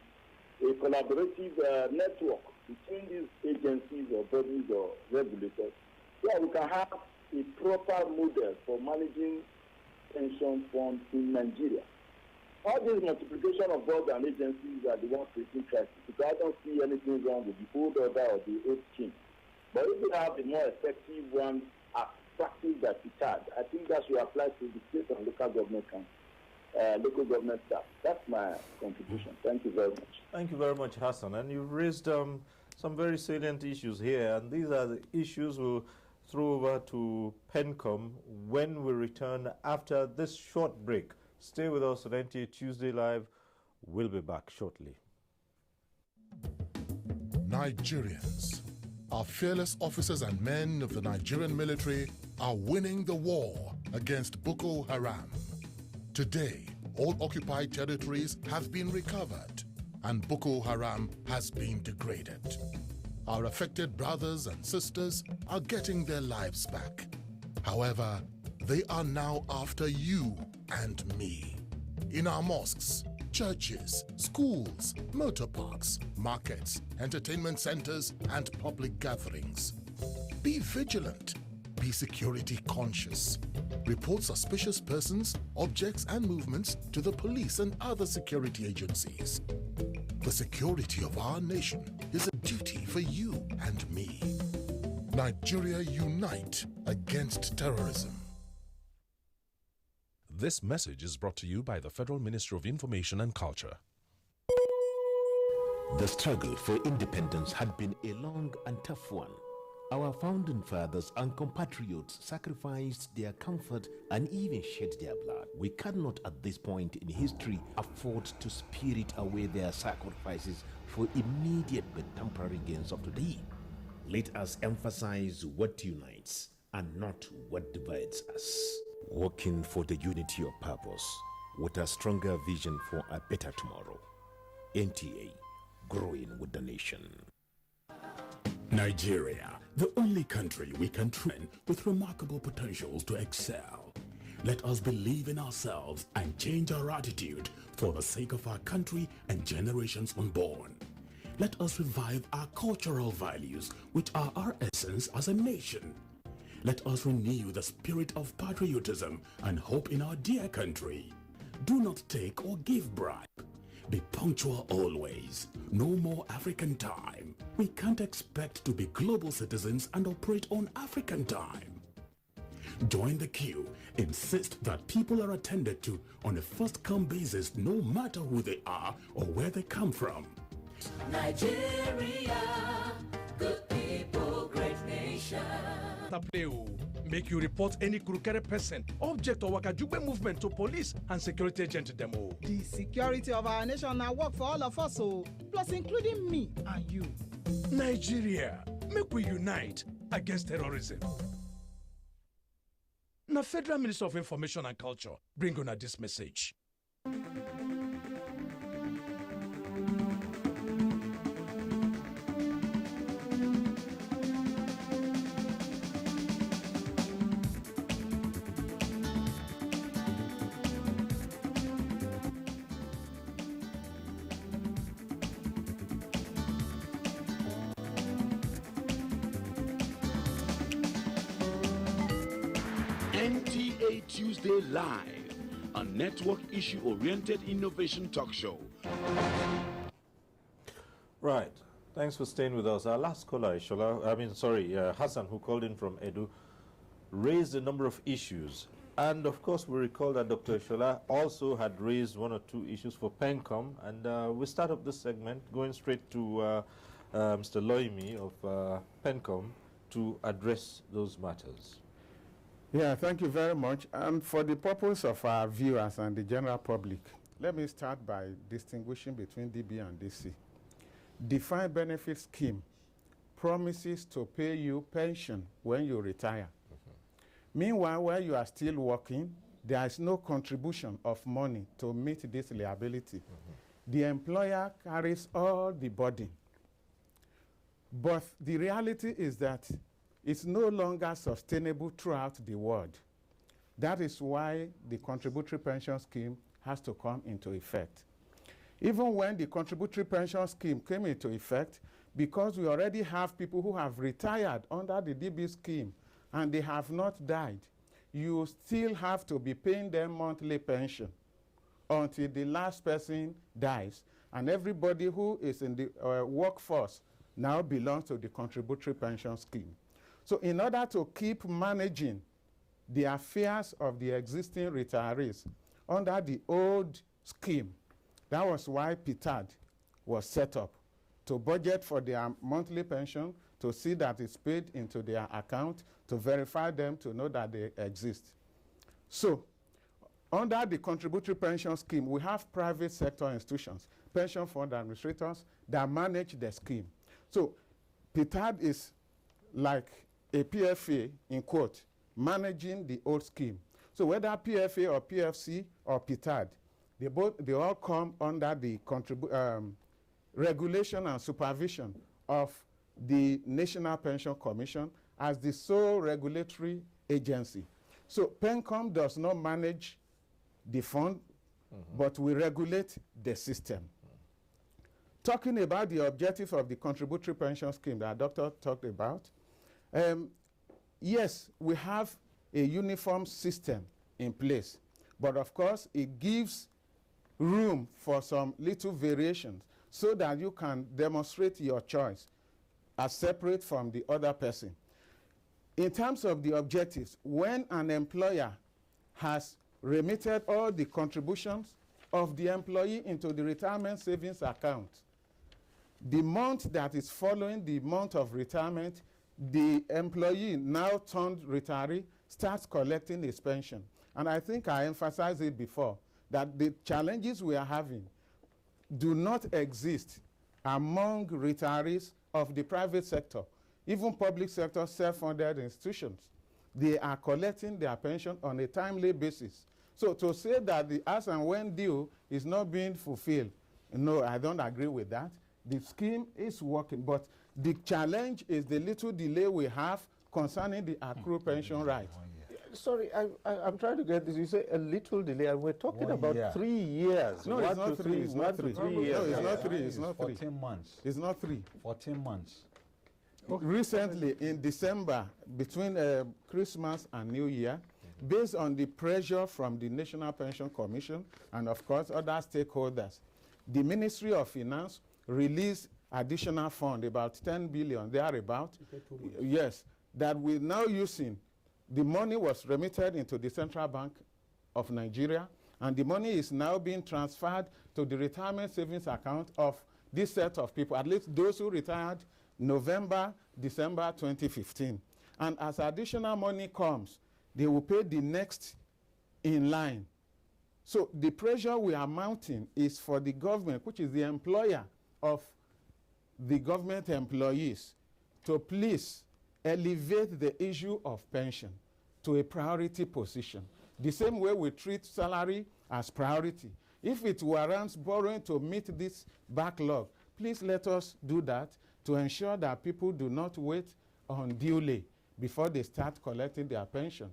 a collaborative network between these agencies or bodies or regulators, where we can have a proper model for managing pension funds in Nigeria. All this multiplication of boards and agencies are the ones creating crisis, because I don't see anything wrong with the old order or the old scheme. But if we have the more effective one practice that it had, I think that should apply to the state and local government local government staff. That's my contribution. Thank you very much. Thank you very much, Hassan. And you've raised some very salient issues here, and these are the issues we'll throw over to PENCOM when we return after this short break. Stay with us on NTA Tuesday Live. We'll be back shortly. Nigerians, our fearless officers and men of the Nigerian military are winning the war against Boko Haram. Today, all occupied territories have been recovered and Boko Haram has been degraded. Our affected brothers and sisters are getting their lives back. However, they are now after you and me. In our mosques, churches, schools, motor parks, markets, entertainment centers, and public gatherings. Be vigilant. Be security conscious. Report suspicious persons, objects, and movements to the police and other security agencies. The security of our nation is a duty for you and me. Nigeria, unite against terrorism. This message is brought to you by the Federal Ministry of Information and Culture. The struggle for independence had been a long and tough one. Our founding fathers and compatriots sacrificed their comfort and even shed their blood. We cannot at this point in history afford to spirit away their sacrifices for immediate but temporary gains of today. Let us emphasize what unites and not what divides us. Working for the unity of purpose with a stronger vision for a better tomorrow. NTA, growing with the nation. Nigeria, the only country we can train with remarkable potentials to excel. Let us believe in ourselves and change our attitude for the sake of our country and generations unborn. Let us revive our cultural values, which are our essence as a nation. Let us renew the spirit of patriotism and hope in our dear country. Do not take or give bribe. Be punctual always. No more African time. We can't expect to be global citizens and operate on African time. Join the queue. Insist that people are attended to on a first-come basis, no matter who they are or where they come from. Nigeria, good people, great nation. matter play o. Make you report any crooked person, object or wakajugbe movement to police and security agent dem o. The security of our nation na work for all of us o, plus including me and you. Nigeria, make we unite against terrorism. Na Federal Minister of Information and Culture bring una this message. NTA Tuesday Live, a network issue-oriented innovation talk show. Right. Thanks for staying with us. Our last caller, Hassan, who called in from Edu, raised a number of issues. And of course, we recall that Dr. Shola also had raised one or two issues for PENCOM. And we start up this segment going straight to Mr. Loimi of PENCOM to address those matters. Yeah, thank you very much. And for the purpose of our viewers and the general public, let me start by distinguishing between DB and DC. Defined benefit scheme promises to pay you pension when you retire. Meanwhile, while you are still working, there is no contribution of money to meet this liability. The employer carries all the burden. But the reality is that it's no longer sustainable throughout the world. That is why the contributory pension scheme has to come into effect. Even when the contributory pension scheme came into effect, because we already have people who have retired under the DB scheme and they have not died, you still have to be paying them monthly pension until the last person dies. And everybody who is in the workforce now belongs to the contributory pension scheme. So in order to keep managing the affairs of the existing retirees under the old scheme, that was why PITAD was set up, to budget for their monthly pension, to see that it's paid into their account, to verify them, to know that they exist. So under the contributory pension scheme, we have private sector institutions, pension fund administrators that manage the scheme. So PITAD is like a PFA, in quote, managing the old scheme. So whether PFA or PFC or PITAD, they all come under the regulation and supervision of the National Pension Commission as the sole regulatory agency. So PENCOM does not manage the fund, but we regulate the system. Talking about the objective of the contributory pension scheme that Doctor talked about, yes, we have a uniform system in place, but of course it gives room for some little variations so that you can demonstrate your choice as separate from the other person. In terms of the objectives, when an employer has remitted all the contributions of the employee into the retirement savings account, the month that is following the month of retirement, the employee, now turned retiree, starts collecting his pension. And I think I emphasized it before, that the challenges we are having do not exist among retirees of the private sector, even public sector self-funded institutions. They are collecting their pension on a timely basis. So to say that the as and when due is not being fulfilled, no, I don't agree with that. The scheme is working, but the challenge is the little delay we have concerning the accrued pension right. Sorry, I'm trying to get this. You say a little delay, and we're talking about 3 years. No, it's not 3. It's not 3. 3 years. No, it's not 3. It's not 3. 14 months. It's not 3. 14 months. Okay. Recently, in December, between Christmas and New Year, based on the pressure from the National Pension Commission and, of course, other stakeholders, the Ministry of Finance released additional fund, about 10 billion, thereabout. Yes, that we're now using. The money was remitted into the Central Bank of Nigeria, and the money is now being transferred to the retirement savings account of this set of people, at least those who retired November, December 2015. And as additional money comes, they will pay the next in line. So the pressure we are mounting is for the government, which is the employer of the government employees, to please elevate the issue of pension to a priority position. The same way we treat salary as priority. If it warrants borrowing to meet this backlog, please let us do that to ensure that people do not wait unduly before they start collecting their pension.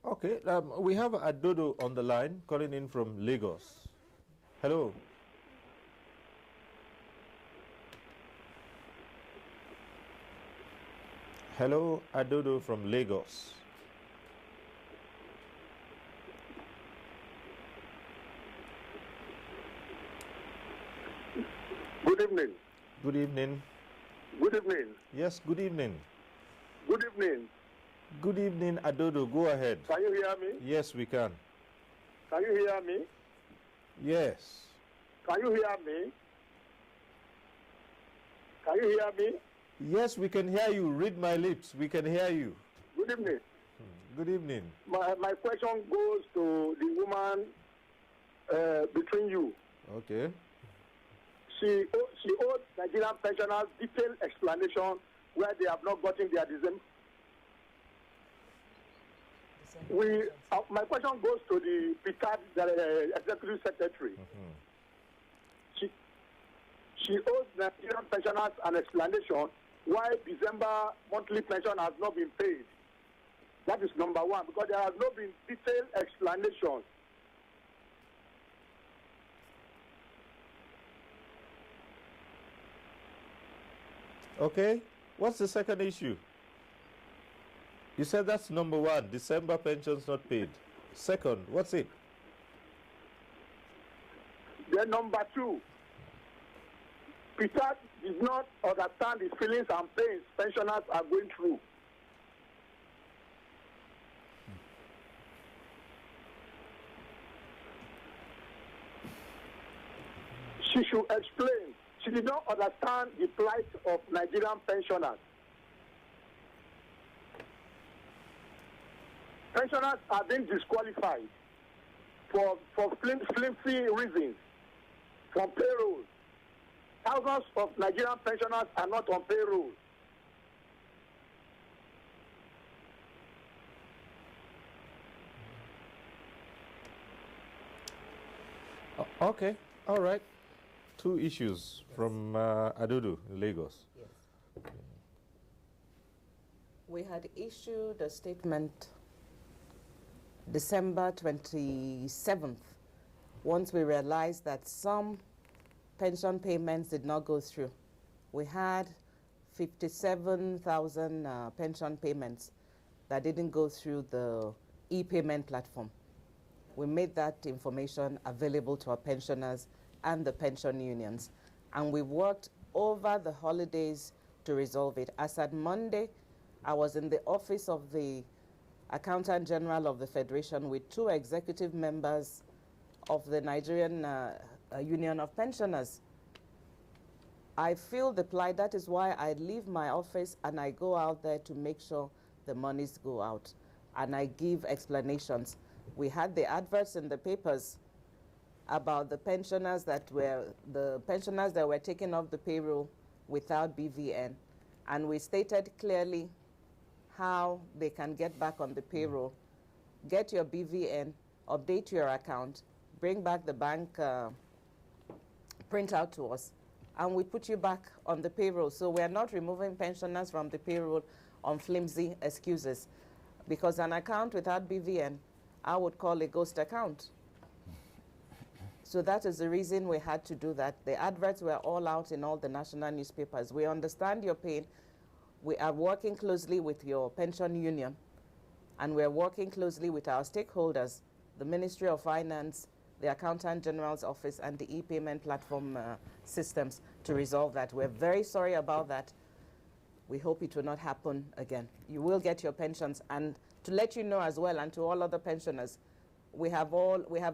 Okay, we have Adodo on the line calling in from Lagos. Hello. Hello, Adodo from Lagos. Good evening. Good evening. Good evening. Yes, good evening. Good evening. Good evening, Adodo. Go ahead. Can you hear me? Yes, we can. Can you hear me? Yes. Can you hear me? Can you hear me? Yes, we can hear you. Read my lips. We can hear you. Good evening. Good evening. My question goes to the woman between you. Okay. She owed Nigerian pensioners detailed explanation where they have not gotten their December. My question goes to the Picard Executive Secretary. She owes Nigerian pensioners an explanation why December monthly pension has not been paid. That is number one, because there has not been detailed explanation. Okay. What's the second issue? You said that's number one, December pensions not paid. Second, what's it? Then number two, Peter did not understand the feelings and pains pensioners are going through. She should explain. She did not understand the plight of Nigerian pensioners. Pensioners are being disqualified for flimsy reasons from payroll. Thousands of Nigerian pensioners are not on payroll. Okay, all right. Two issues from Adudu, Lagos. Yes. We had issued a statement December 27th, once we realized that some pension payments did not go through. We had 57,000 pension payments that didn't go through the e-payment platform. We made that information available to our pensioners and the pension unions. And we worked over the holidays to resolve it. As at Monday, I was in the office of the Accountant General of the Federation with two executive members of the Nigerian Union of Pensioners. I feel the plight. That is why I leave my office and I go out there to make sure the monies go out. And I give explanations. We had the adverts in the papers about the pensioners that were taken off the payroll without BVN. And we stated clearly how they can get back on the payroll. Get your BVN, update your account, bring back the bank printout to us, and we put you back on the payroll. So we're not removing pensioners from the payroll on flimsy excuses, because an account without BVN, I would call a ghost account. So that is the reason we had to do that. The adverts were all out in all the national newspapers. We understand your pain. We are working closely with your pension union, and we're working closely with our stakeholders, the Ministry of Finance, the Accountant General's Office, and the e-payment platform systems to resolve that. We're very sorry about that. We hope it will not happen again. You will get your pensions. And to let you know as well, and to all other pensioners, we have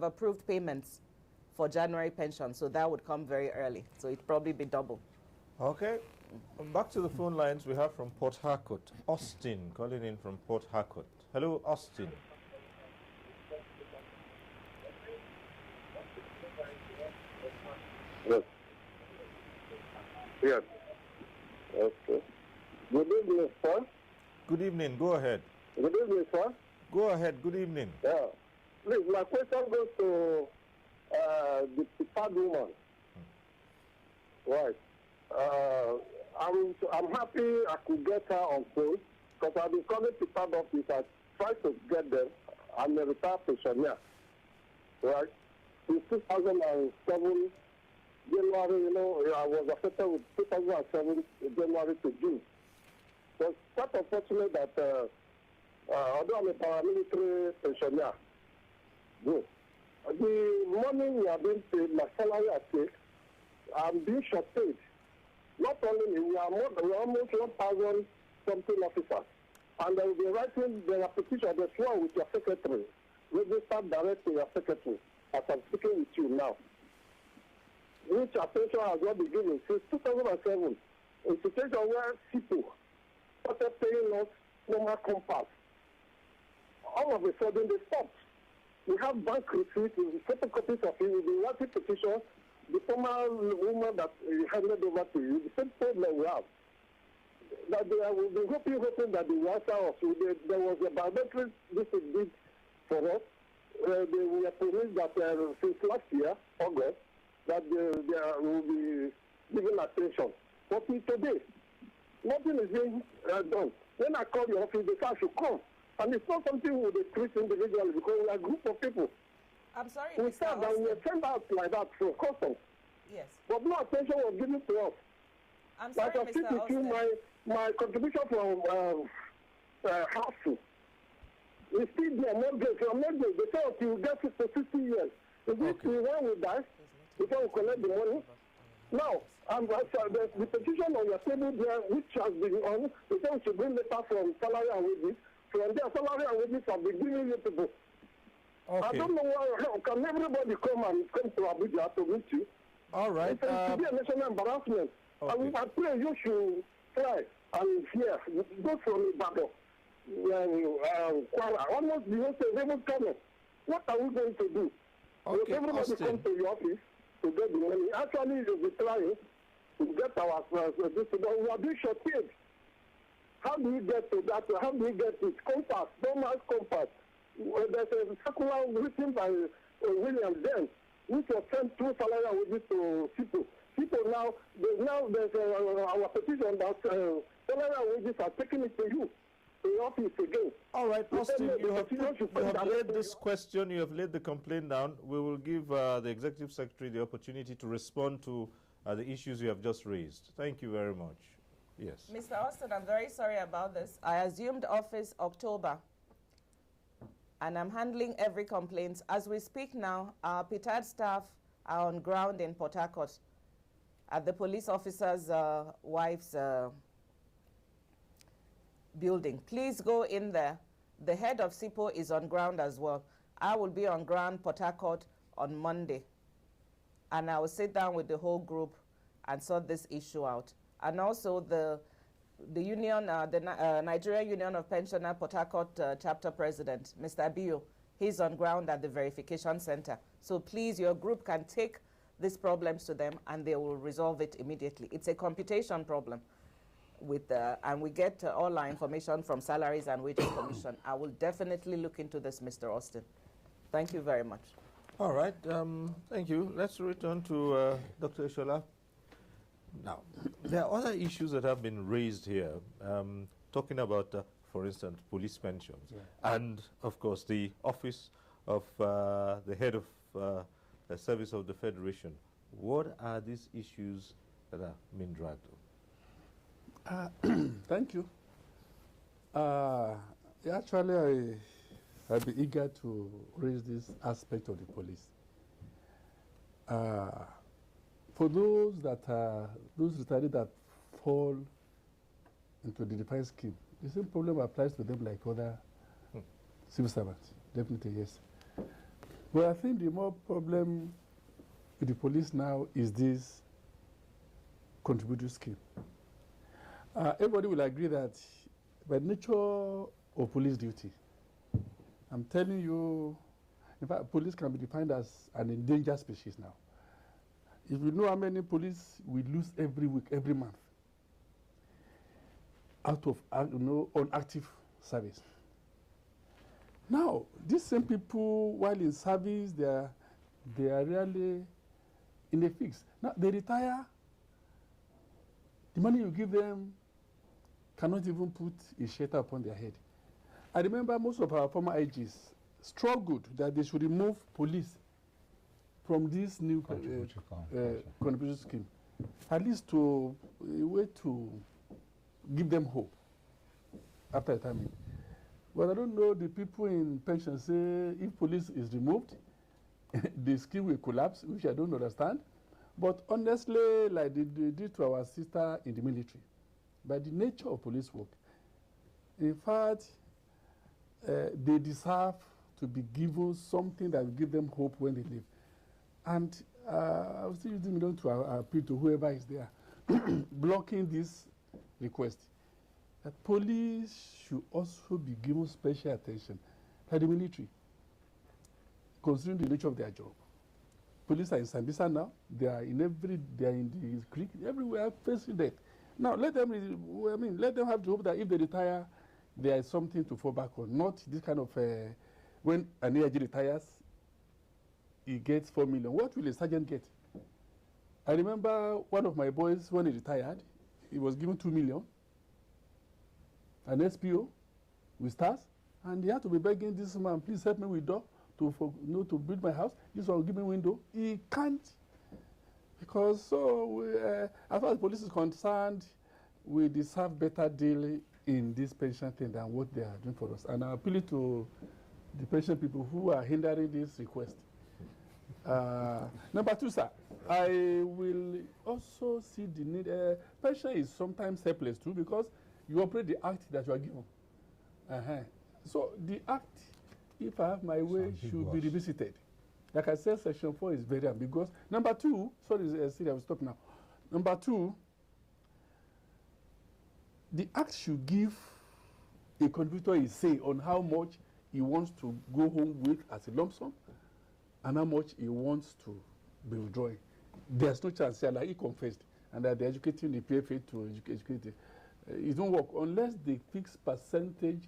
approved payments for January pension, so that would come very early. So it'd probably be double. Okay. Back to the phone lines we have from Port Harcourt. Austin calling in from Port Harcourt. Hello, Austin. Yes. Yes. Okay. Good evening, sir. Good evening. Go ahead. Good evening, sir. Go ahead. Good evening. Yeah. Please, my question goes to the prepared woman. Right. I'm happy I could get her on phone because I've been calling prepared office. I tried to get them. I'm a retired pensioner. Right. In 2007, January, I was affected with 2007, January to June. So it's quite unfortunate that, although I'm a paramilitary pensioner, the money we are being paid, my salary I take, I'm being short-paid. Not only me, we are almost 1,000 something officers. And they will be writing the petition, the sworn with your secretary, registered direct to your secretary, as I'm speaking with you now. Which attention has not been given since 2007. A situation where people started paying us normal compass. All of a sudden they stopped. We have bank receipts, photocopies of it, with the writing petition, the former woman that handed over to you, the same problem we have. That they will be hoping that they will answer us. There was a biometric this did for us. They were promised that since last year, August, that they will be given attention. But today, nothing is being done. When I call the office, they say I should come. And it's not something we treat individually because we are a group of people. I'm sorry, we Mr. said that we were sent out like that for customs. Yes. But no attention was given to us. I'm sorry, like Mr. Austin. My contribution from housing is still there, mortgage. They say until you get 60 years. Is this the one we die before we collect the money? Now, the petition on your table there, which has been on, they say we should bring letter from salary and wages. From there, salary and wages have been giving you people. Okay. I don't know why. Can everybody come to Abuja to meet you? All right. It should be a national embarrassment. Okay. I pray you should try and hear. Go from Ibadan. Almost the whole state, even coming. What are we going to do? Okay, everybody Austin. Come to your office to get the money. Actually, you'll be trying to get our this. We are being short-paid. How do you get to that? How do you get it? Compass, don't ask compass. There's a circular written by William then, which was sent through salary and wages to people. People now, there's our petition that salary and wages are taking it to you, to your office again. All right, Austin, you have laid this question, you have laid the complaint down. We will give the Executive Secretary the opportunity to respond to the issues you have just raised. Thank you very much. Yes. Mr. Austin, I'm very sorry about this. I assumed office October, and I'm handling every complaint. As we speak now, our PTAD staff are on ground in Port Harcourt at the police officer's wife's building. Please go in there. The head of SIPO is on ground as well. I will be on ground Port Harcourt on Monday, and I will sit down with the whole group and sort this issue out. And also the union, the Nigerian Union of Pensioners Port Harcourt chapter president, Mr. Abiyo, he's on ground at the verification center. So please, your group can take these problems to them and they will resolve it immediately. It's a computation problem with, and we get all our information from Salaries and Wages Commission. I will definitely look into this, Mr. Austin. Thank you very much. All right, thank you. Let's return to Dr. Ishola. Now, there are other issues that have been raised here, talking about, for instance, police pensions, and, of course, the office of the head of the service of the Federation. What are these issues that are being dragged on? Thank you. Actually, I'd be eager to raise this aspect of the police. For those retirees that fall into the defined scheme, the same problem applies to them like other civil servants. Definitely, yes. But I think the more problem with the police now is this contributory scheme. Everybody will agree that by nature of police duty, I'm telling you, in fact, police can be defined as an endangered species now. If you know how many police we lose every week, every month, out of on active service. Now, these same people, while in service, they are really in a fix. Now, they retire. The money you give them cannot even put a shelter upon their head. I remember most of our former IGs struggled that they should remove police from this new contribution scheme, at least to a way to give them hope after retirement. But I don't know, the people in pension say if police is removed, the scheme will collapse, which I don't understand. But honestly, like they did to our sister in the military, by the nature of police work, in fact, they deserve to be given something that will give them hope when they leave. And I was still using it to appeal to whoever is there, blocking this request, that police should also be given special attention by the military, considering the nature of their job. Police are in Sambisa now. They are in the creek, everywhere facing death. Now let them have the hope that if they retire, there is something to fall back on. Not this kind of when an AIG retires, he gets 4 million. What will a sergeant get? I remember one of my boys when he retired, he was given 2 million, an SPO with stars, and he had to be begging this man, please help me with door to build my house. This one will give me window. He can't, because as far as police is concerned, we deserve better deal in this pension thing than what they are doing for us. And I appeal to the pension people who are hindering this request. Number two, sir, I will also see the need. Pension is sometimes helpless too, because you operate the act that you are given. So the act, if I have my way, should be revisited. Like I said, Section 4 is very ambiguous. Number two, sorry, I will stop now. Number two, the act should give a contributor a say on how much he wants to go home with as a lump sum and how much he wants to be withdrawing. There's no chance here, like he confessed, and that they're educating the PFA to educate it. It won't work unless the fixed percentage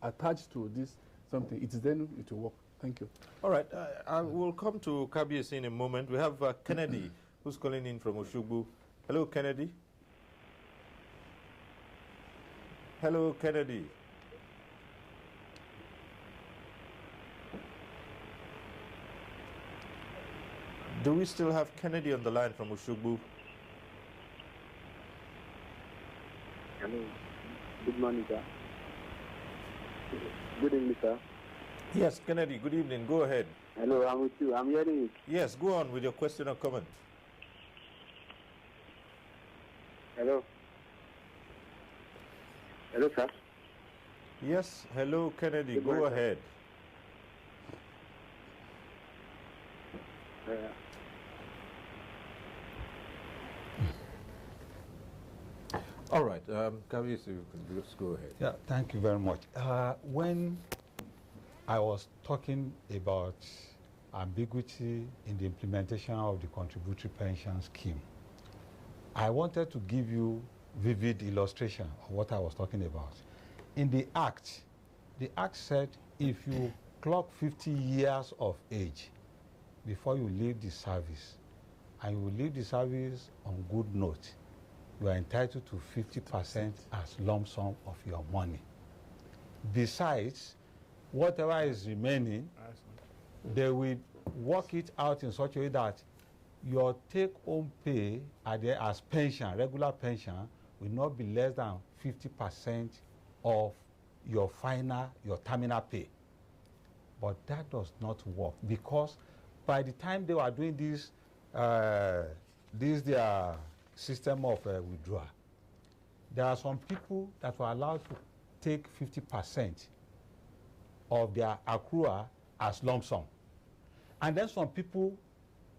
attached to this something. It is then it will work. Thank you. All right, I will come to KBS in a moment. We have Kennedy, who's calling in from Oshogbo. Hello, Kennedy. Hello, Kennedy. Do we still have Kennedy on the line from Oshogbo? Hello. Good morning, sir. Good evening, sir. Yes, Kennedy, good evening. Go ahead. Hello, I'm with you. I'm hearing you. Yes, go on with your question or comment. Hello. Hello, sir. Yes, hello, Kennedy. Go ahead. All right, Kavi, so you can just go ahead. Yeah, thank you very much. When I was talking about ambiguity in the implementation of the contributory pension scheme, I wanted to give you vivid illustration of what I was talking about. In the Act said if you clock 50 years of age before you leave the service, and you leave the service on good note, you are entitled to 50% as lump sum of your money. Besides, whatever is remaining, they will work it out in such a way that your take-home pay as pension, regular pension, will not be less than 50% of your terminal pay. But that does not work, because by the time they were doing this, their system of withdrawal, there are some people that were allowed to take 50% of their accrual as lump sum. And then some people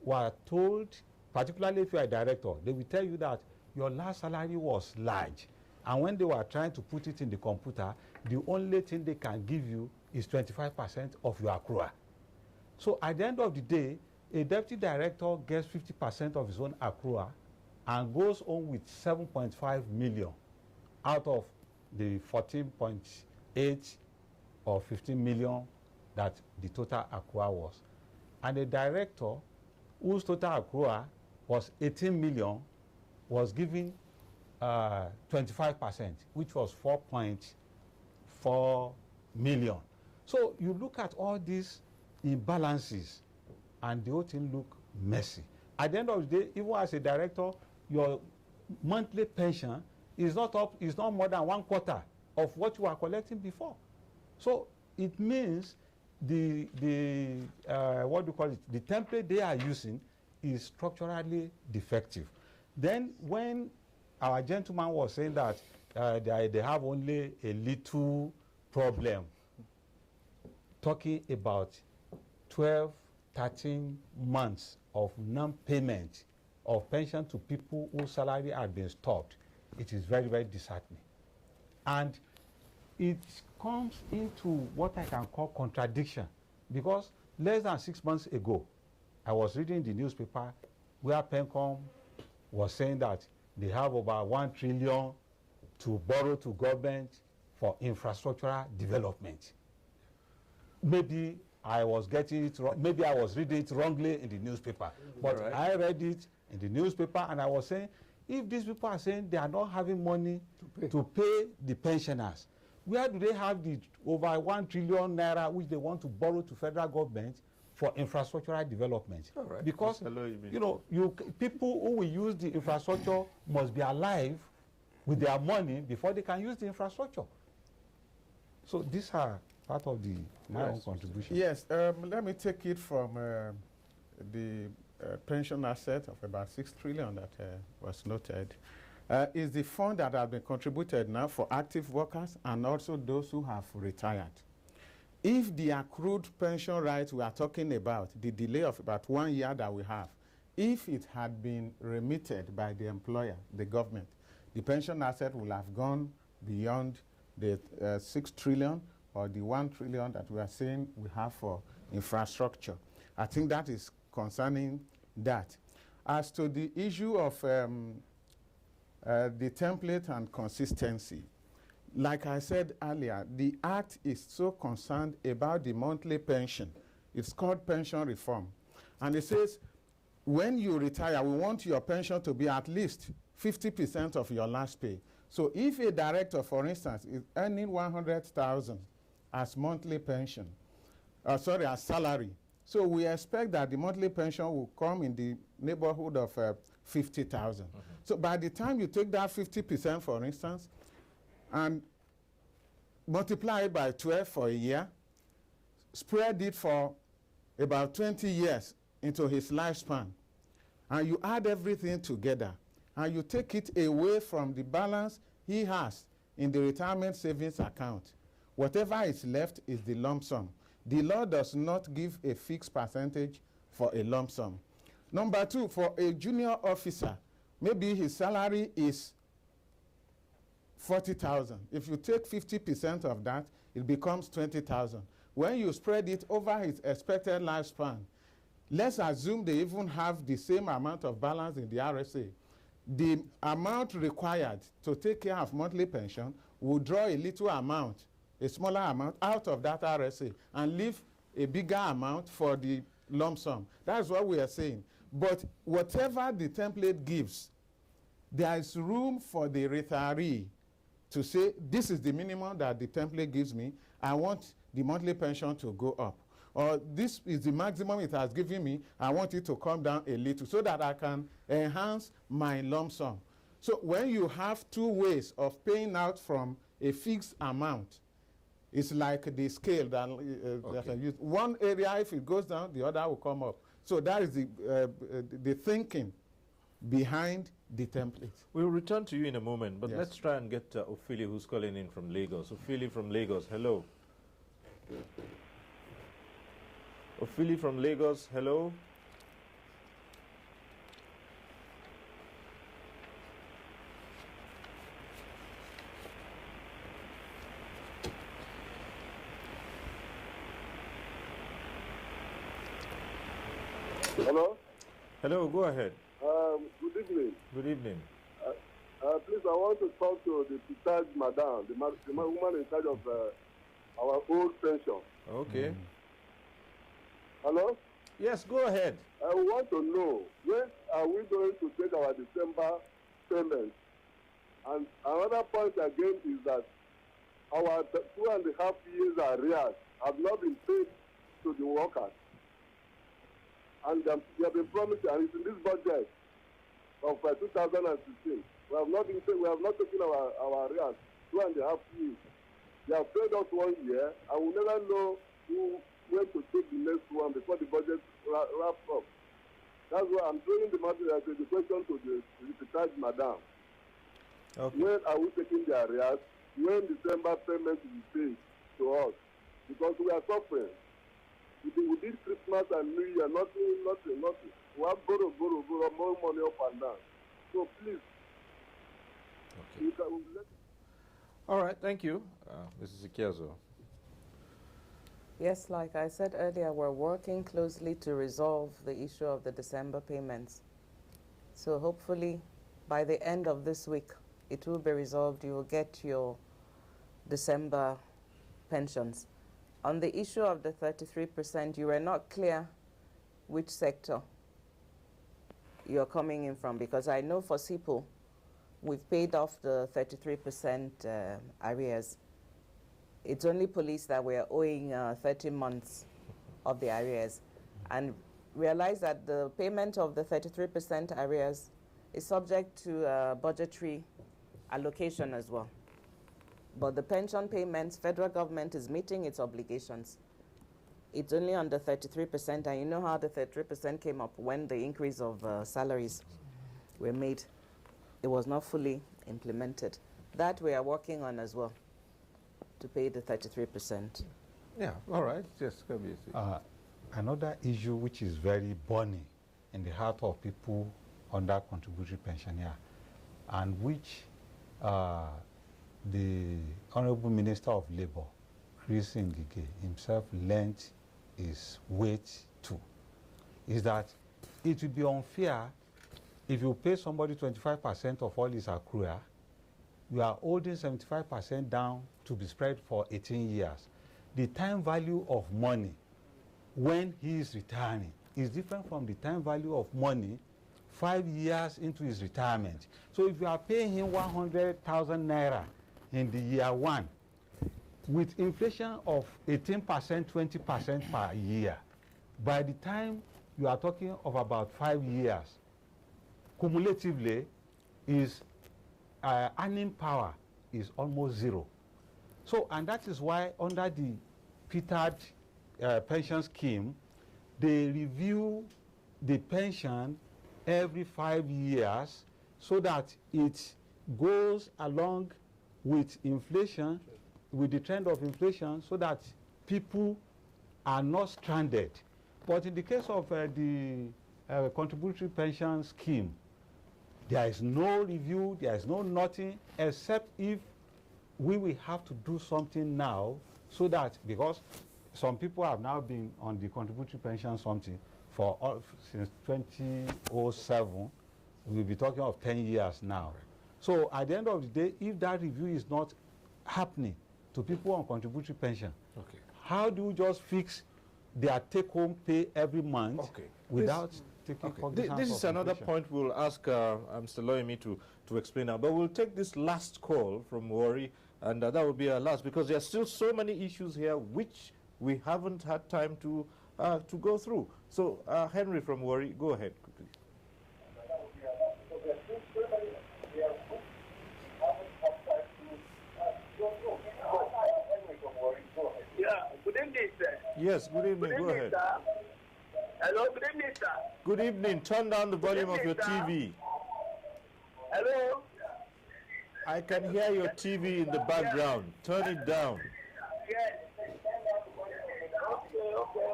were told, particularly if you are a director, they will tell you that your last salary was large, And when they were trying to put it in the computer, the only thing they can give you is 25% of your accrual. So at the end of the day, a deputy director gets 50% of his own accrual and goes home with 7.5 million out of the 14.8 or 15 million that the total accrual was. And the director, whose total accrual was 18 million, was given 25%, which was 4.4 million. So you look at all these imbalances, and the whole thing look messy. At the end of the day, even as a director, your monthly pension is not more than 1/4 of what you are collecting before. So it means the what do you call it? The template they are using is structurally defective. Then when our gentleman was saying that they have only a little problem, talking about 12, 13 months of non-payment of pension to people whose salary had been stopped, it is very, very disheartening. And it comes into what I can call contradiction, because less than 6 months ago, I was reading the newspaper where PENCOM was saying that they have about 1 trillion to borrow to government for infrastructural development. Maybe I was getting it wrong, maybe I was reading it wrongly in the newspaper, but right. I read it in the newspaper and I was saying, if these people are saying they are not having money to pay the pensioners, where do they have the over 1 trillion naira which they want to borrow to federal government for infrastructural development? Right. Because people who will use the infrastructure must be alive with their money before they can use the infrastructure. So these are part of my own contribution. Yes, let me take it from the pension asset of about 6 trillion that was noted. Is the fund that has been contributed now for active workers and also those who have retired. If the accrued pension rights we are talking about, the delay of about 1 year that we have, if it had been remitted by the employer, the government, the pension asset will have gone beyond the 6 trillion or the 1 trillion that we are saying we have for infrastructure. I think that is concerning that. As to the issue of the template and consistency, like I said earlier, the Act is so concerned about the monthly pension. It's called pension reform. And it says, when you retire, we want your pension to be at least 50% of your last pay. So if a director, for instance, is earning 100,000 as monthly pension, as salary, so we expect that the monthly pension will come in the neighborhood of 50,000. So by the time you take that 50%, for instance, and multiply it by 12 for a year, spread it for about 20 years into his lifespan, and you add everything together, and you take it away from the balance he has in the retirement savings account, whatever is left is the lump sum. The law does not give a fixed percentage for a lump sum. Number two, for a junior officer, maybe his salary is 40,000. If you take 50% of that, it becomes 20,000. When you spread it over his expected lifespan, let's assume they even have the same amount of balance in the RSA. The amount required to take care of monthly pension will draw a little amount, a smaller amount out of that RSA and leave a bigger amount for the lump sum. That's what we are saying. But whatever the template gives, there is room for the retiree to say, this is the minimum that the template gives me. I want the monthly pension to go up. Or this is the maximum it has given me. I want it to come down a little so that I can enhance my lump sum. So when you have two ways of paying out from a fixed amount, it's like the scale that I use. One area, if it goes down, the other will come up. So that is the thinking behind the template. We'll return to you in a moment, but yes. Let's try and get Ophelia, who's calling in from Lagos. Ophelia from Lagos, hello. Ophelia from Lagos, hello. Hello? Hello, go ahead. Good evening. Good evening. Please, I want to talk to the Plight madam, the woman in charge of our old pension. Okay. Hello? Yes, go ahead. I want to know, when are we going to take our December payment? And another point again is that our 2.5 years arrears have not been paid to the workers. And we have been promised, and it's in this budget of 2016. We have not taken our arrears 2.5 years. They have paid us 1 year, and we never know when to take the next one before the budget wraps up. That's why I'm throwing the question to the Plight madam. Okay. When are we taking the arrears? When December payment will be paid to us? Because we are suffering. We did Christmas and New Year, nothing. We have borrow, more money up and down. So please. Okay. All right, thank you. Mrs. Ikiezo. Yes, like I said earlier, we're working closely to resolve the issue of the December payments. So hopefully by the end of this week, it will be resolved. You will get your December pensions. On the issue of the 33%, you were not clear which sector you're coming in from, because I know for SIPO, we've paid off the 33% arrears. It's only police that we're owing 30 months of the arrears. And realize that the payment of the 33% arrears is subject to budgetary allocation as well. But the pension payments, federal government is meeting its obligations. It's only on the 33%, and you know how the 33% came up when the increase of salaries were made. It was not fully implemented. That we are working on as well, to pay the 33%. Yeah, all right. Yes, another issue which is very burning in the heart of people under contributory pensioner, and which the Honorable Minister of Labour, Chris Ngige, himself lent his weight to, is that it would be unfair if you pay somebody 25% of all his accrual, you are holding 75% down to be spread for 18 years. The time value of money when he is retiring is different from the time value of money 5 years into his retirement. So if you are paying him 100,000 naira in the year one, with inflation of 18%, 20% per year, by the time you are talking of about 5 years, cumulatively, his earning power is almost zero. So, and that is why under the Petered pension scheme, they review the pension every 5 years so that it goes along with inflation, with the trend of inflation, so that people are not stranded. But in the case of the contributory pension scheme, there is no review, there is no nothing, except if we will have to do something now, so that, because some people have now been on the contributory pension something for since 2007, we'll be talking of 10 years now. So at the end of the day, if that review is not happening to people on contributory pension, how do you just fix their take-home pay every month without taking cognizance This is of another inflation? point we'll ask Mr. Loyemi to explain now. But we'll take this last call from Wari, and that will be our last, because there are still so many issues here which we haven't had time to go through. So, Henry from Wari, go ahead quickly. Yeah, good evening, sir. Yes, good evening. Go ahead. Sir. Hello, good evening, sir. Good evening. Turn down the volume of your TV. Hello. I can hear your TV in the background. Turn it down. Yes.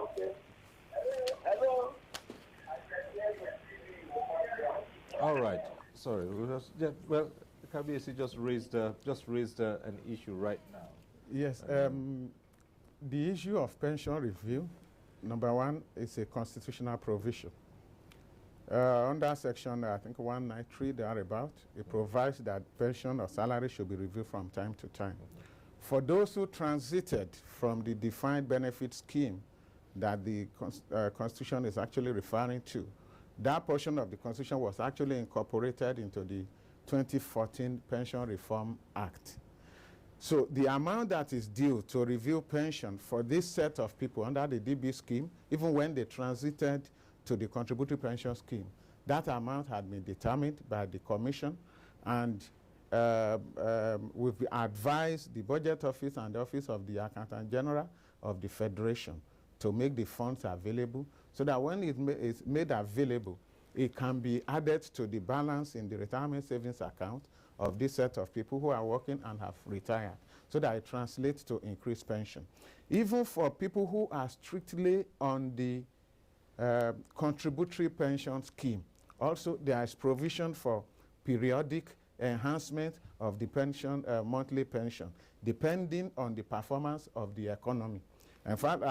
Okay. Hello. All right. Sorry. Well, KBC just raised an issue right now. Yes. The issue of pension review, number one, is a constitutional provision Under section, I think 193 thereabout, it provides that pension or salary should be reviewed from time to time. For those who transited from the defined benefit scheme that the Constitution is actually referring to, that portion of the Constitution was actually incorporated into the 2014 Pension Reform Act. So the amount that is due to review pension for this set of people under the DB scheme, even when they transited to the contributory pension scheme, that amount had been determined by the Commission, and we've advised the Budget Office and the Office of the Accountant General of the Federation to make the funds available, so that when it is made available, it can be added to the balance in the retirement savings account of this set of people who are working and have retired, so that it translates to increased pension. Even for people who are strictly on the contributory pension scheme, also there is provision for periodic enhancement of the pension, monthly pension, depending on the performance of the economy. In fact,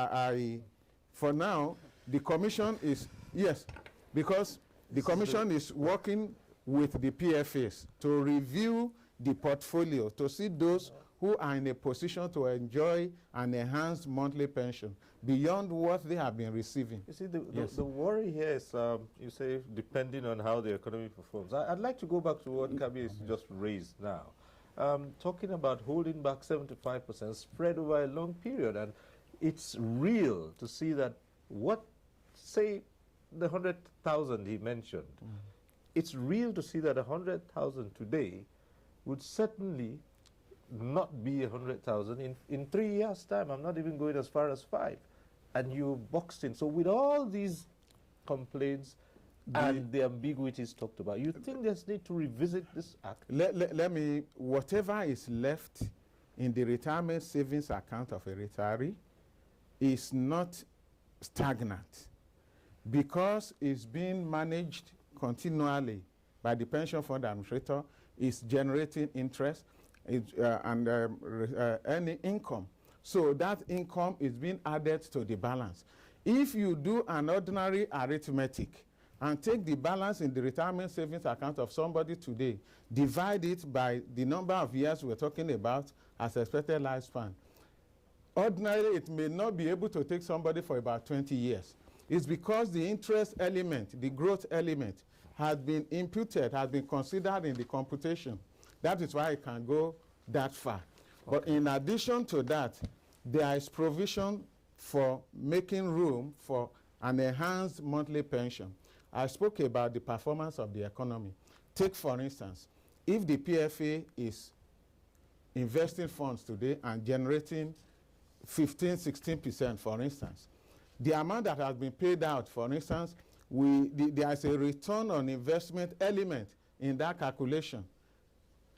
for now, the Commission is, yes, because the Commission is working with the PFAs to review the portfolio, to see those who are in a position to enjoy an enhanced monthly pension beyond what they have been receiving. You see, the worry here is, you say, depending on how the economy performs. I'd like to go back to what Kabi has just raised now. Talking about holding back 75% spread over a long period, and it's real to see that what, say, the 100,000 he mentioned, it's real to see that 100,000 today would certainly not be 100,000 in 3 years' time. I'm not even going as far as 5. And you boxed in. So with all these complaints and the ambiguities talked about, you think there's need to revisit this act? Let me, whatever is left in the retirement savings account of a retiree is not stagnant, because it's being managed continually by the pension fund administrator, is generating interest and any income. So that income is being added to the balance. If you do an ordinary arithmetic and take the balance in the retirement savings account of somebody today, divide it by the number of years we're talking about as expected lifespan, ordinarily it may not be able to take somebody for about 20 years. It's because the interest element, the growth element, has been imputed, has been considered in the computation. That is why it can go that far. Okay. But in addition to that, there is provision for making room for an enhanced monthly pension. I spoke about the performance of the economy. Take, for instance, if the PFA is investing funds today and generating 15, 16%, for instance, the amount that has been paid out, for instance, there is a return on investment element in that calculation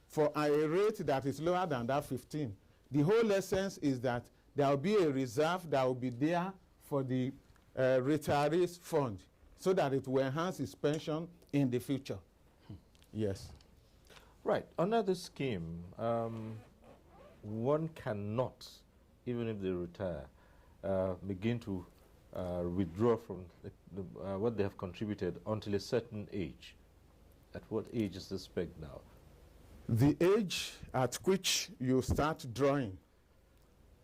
for a rate that is lower than that 15. The whole essence is that there will be a reserve that will be there for the retirees fund, so that it will enhance its pension in the future. Yes. Right. Under this scheme, one cannot, even if they retire, begin to withdraw from what they have contributed until a certain age. At what age is this pegged now? The age at which you start drawing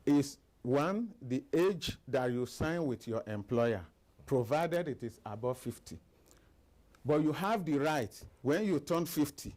is, one, the age that you sign with your employer, provided it is above 50. But you have the right, when you turn 50,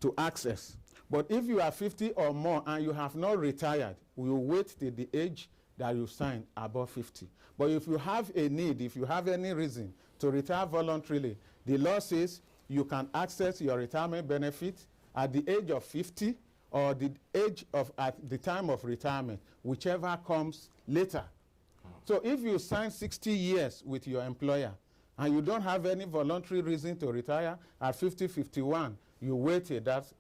to access. But if you are 50 or more and you have not retired, we will wait till the age that you sign above 50. But if you have a need, if you have any reason to retire voluntarily, the law says you can access your retirement benefit at the age of 50 or the age of at the time of retirement, whichever comes later. So if you sign 60 years with your employer and you don't have any voluntary reason to retire at 50, 51, you wait till that's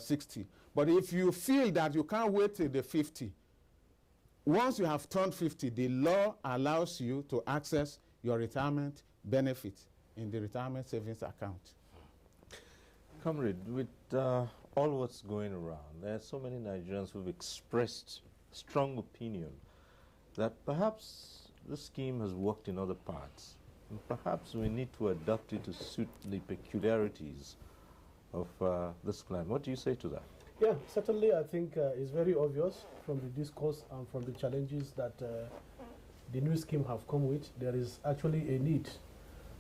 60. But if you feel that you can't wait till the 50, once you have turned 50, the law allows you to access your retirement benefit in the retirement savings account. Comrade, with all what's going around, there are so many Nigerians who've expressed strong opinion that perhaps the scheme has worked in other parts, perhaps we need to adapt it to suit the peculiarities of this climate. What do you say to that? Yeah, certainly I think it's very obvious from the discourse and from the challenges that the new scheme have come with. There is actually a need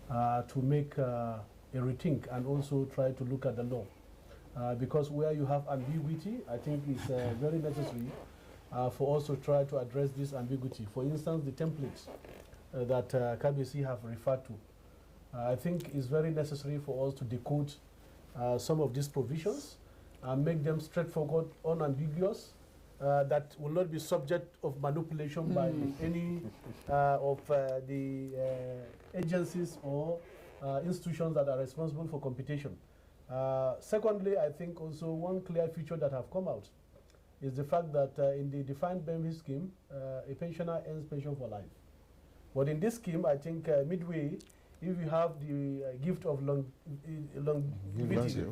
to make a rethink and also try to look at the law. Because where you have ambiguity, I think it's very necessary for us to try to address this ambiguity. For instance, the templates that KBC have referred to, I think is very necessary for us to decode some of these provisions and make them straightforward, unambiguous, that will not be subject of manipulation by any of the agencies or institutions that are responsible for computation. Secondly, I think also one clear feature that have come out is the fact that in the defined benefit scheme, a pensioner earns pension for life. But in this scheme, I think midway, if you have the gift of longevity,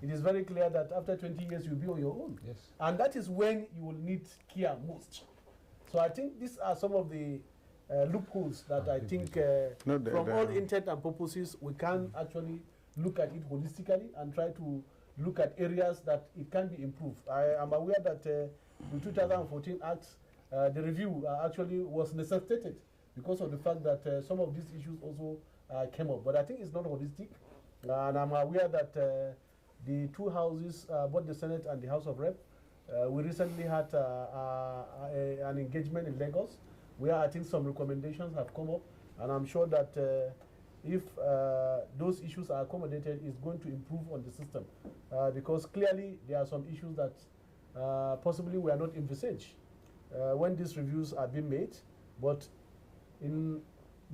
it is very clear that after 20 years, you'll be on your own. Yes. And that is when you will need care most. So I think these are some of the loopholes that I think from all intent and purposes, we can actually look at it holistically and try to look at areas that it can be improved. I am aware that the 2014 Act, the review actually was necessitated because of the fact that some of these issues also came up. But I think it's not holistic. And I'm aware that the two houses, both the Senate and the House of Rep, we recently had an engagement in Lagos where I think some recommendations have come up. And I'm sure that if those issues are accommodated, it's going to improve on the system. Because clearly there are some issues that possibly we are not envisaged when these reviews are being made. But in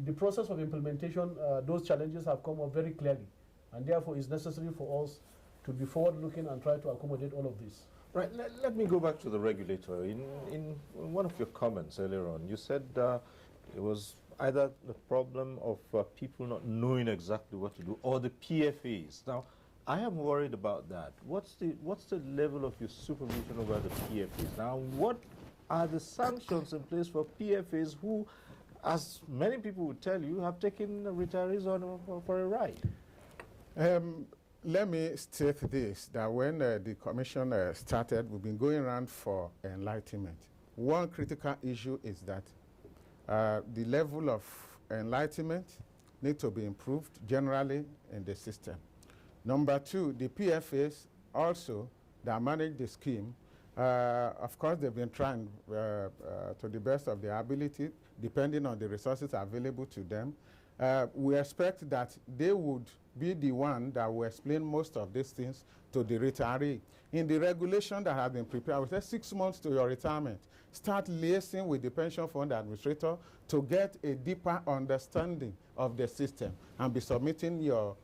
the process of implementation, those challenges have come up very clearly. And therefore, it's necessary for us to be forward-looking and try to accommodate all of this. Right, let me go back to the regulator. In one of your comments earlier on, you said it was either the problem of people not knowing exactly what to do or the PFAs. Now, I am worried about that. What's the level of your supervision over the PFAs? Now, what are the sanctions in place for PFAs who, as many people would tell you, have taken retirees on for a ride? Let me state this, that when the commission started, we've been going around for enlightenment. One critical issue is that the level of enlightenment needs to be improved generally in the system. Number two, the PFAs also that manage the scheme, of course they've been trying to the best of their ability, depending on the resources available to them. We expect that they would be the one that will explain most of these things to the retiree. In the regulation that has been prepared, we say 6 months to your retirement, start liaising with the pension fund administrator to get a deeper understanding of the system and be submitting your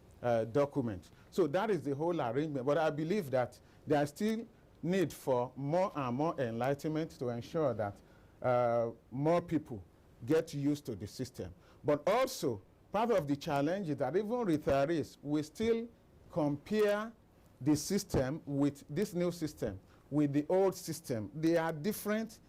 documents. So that is the whole arrangement. But I believe that there is still need for more and more enlightenment to ensure that more people get used to the system. But also, part of the challenge is that even retirees will still compare the system with this new system, with the old system. They are different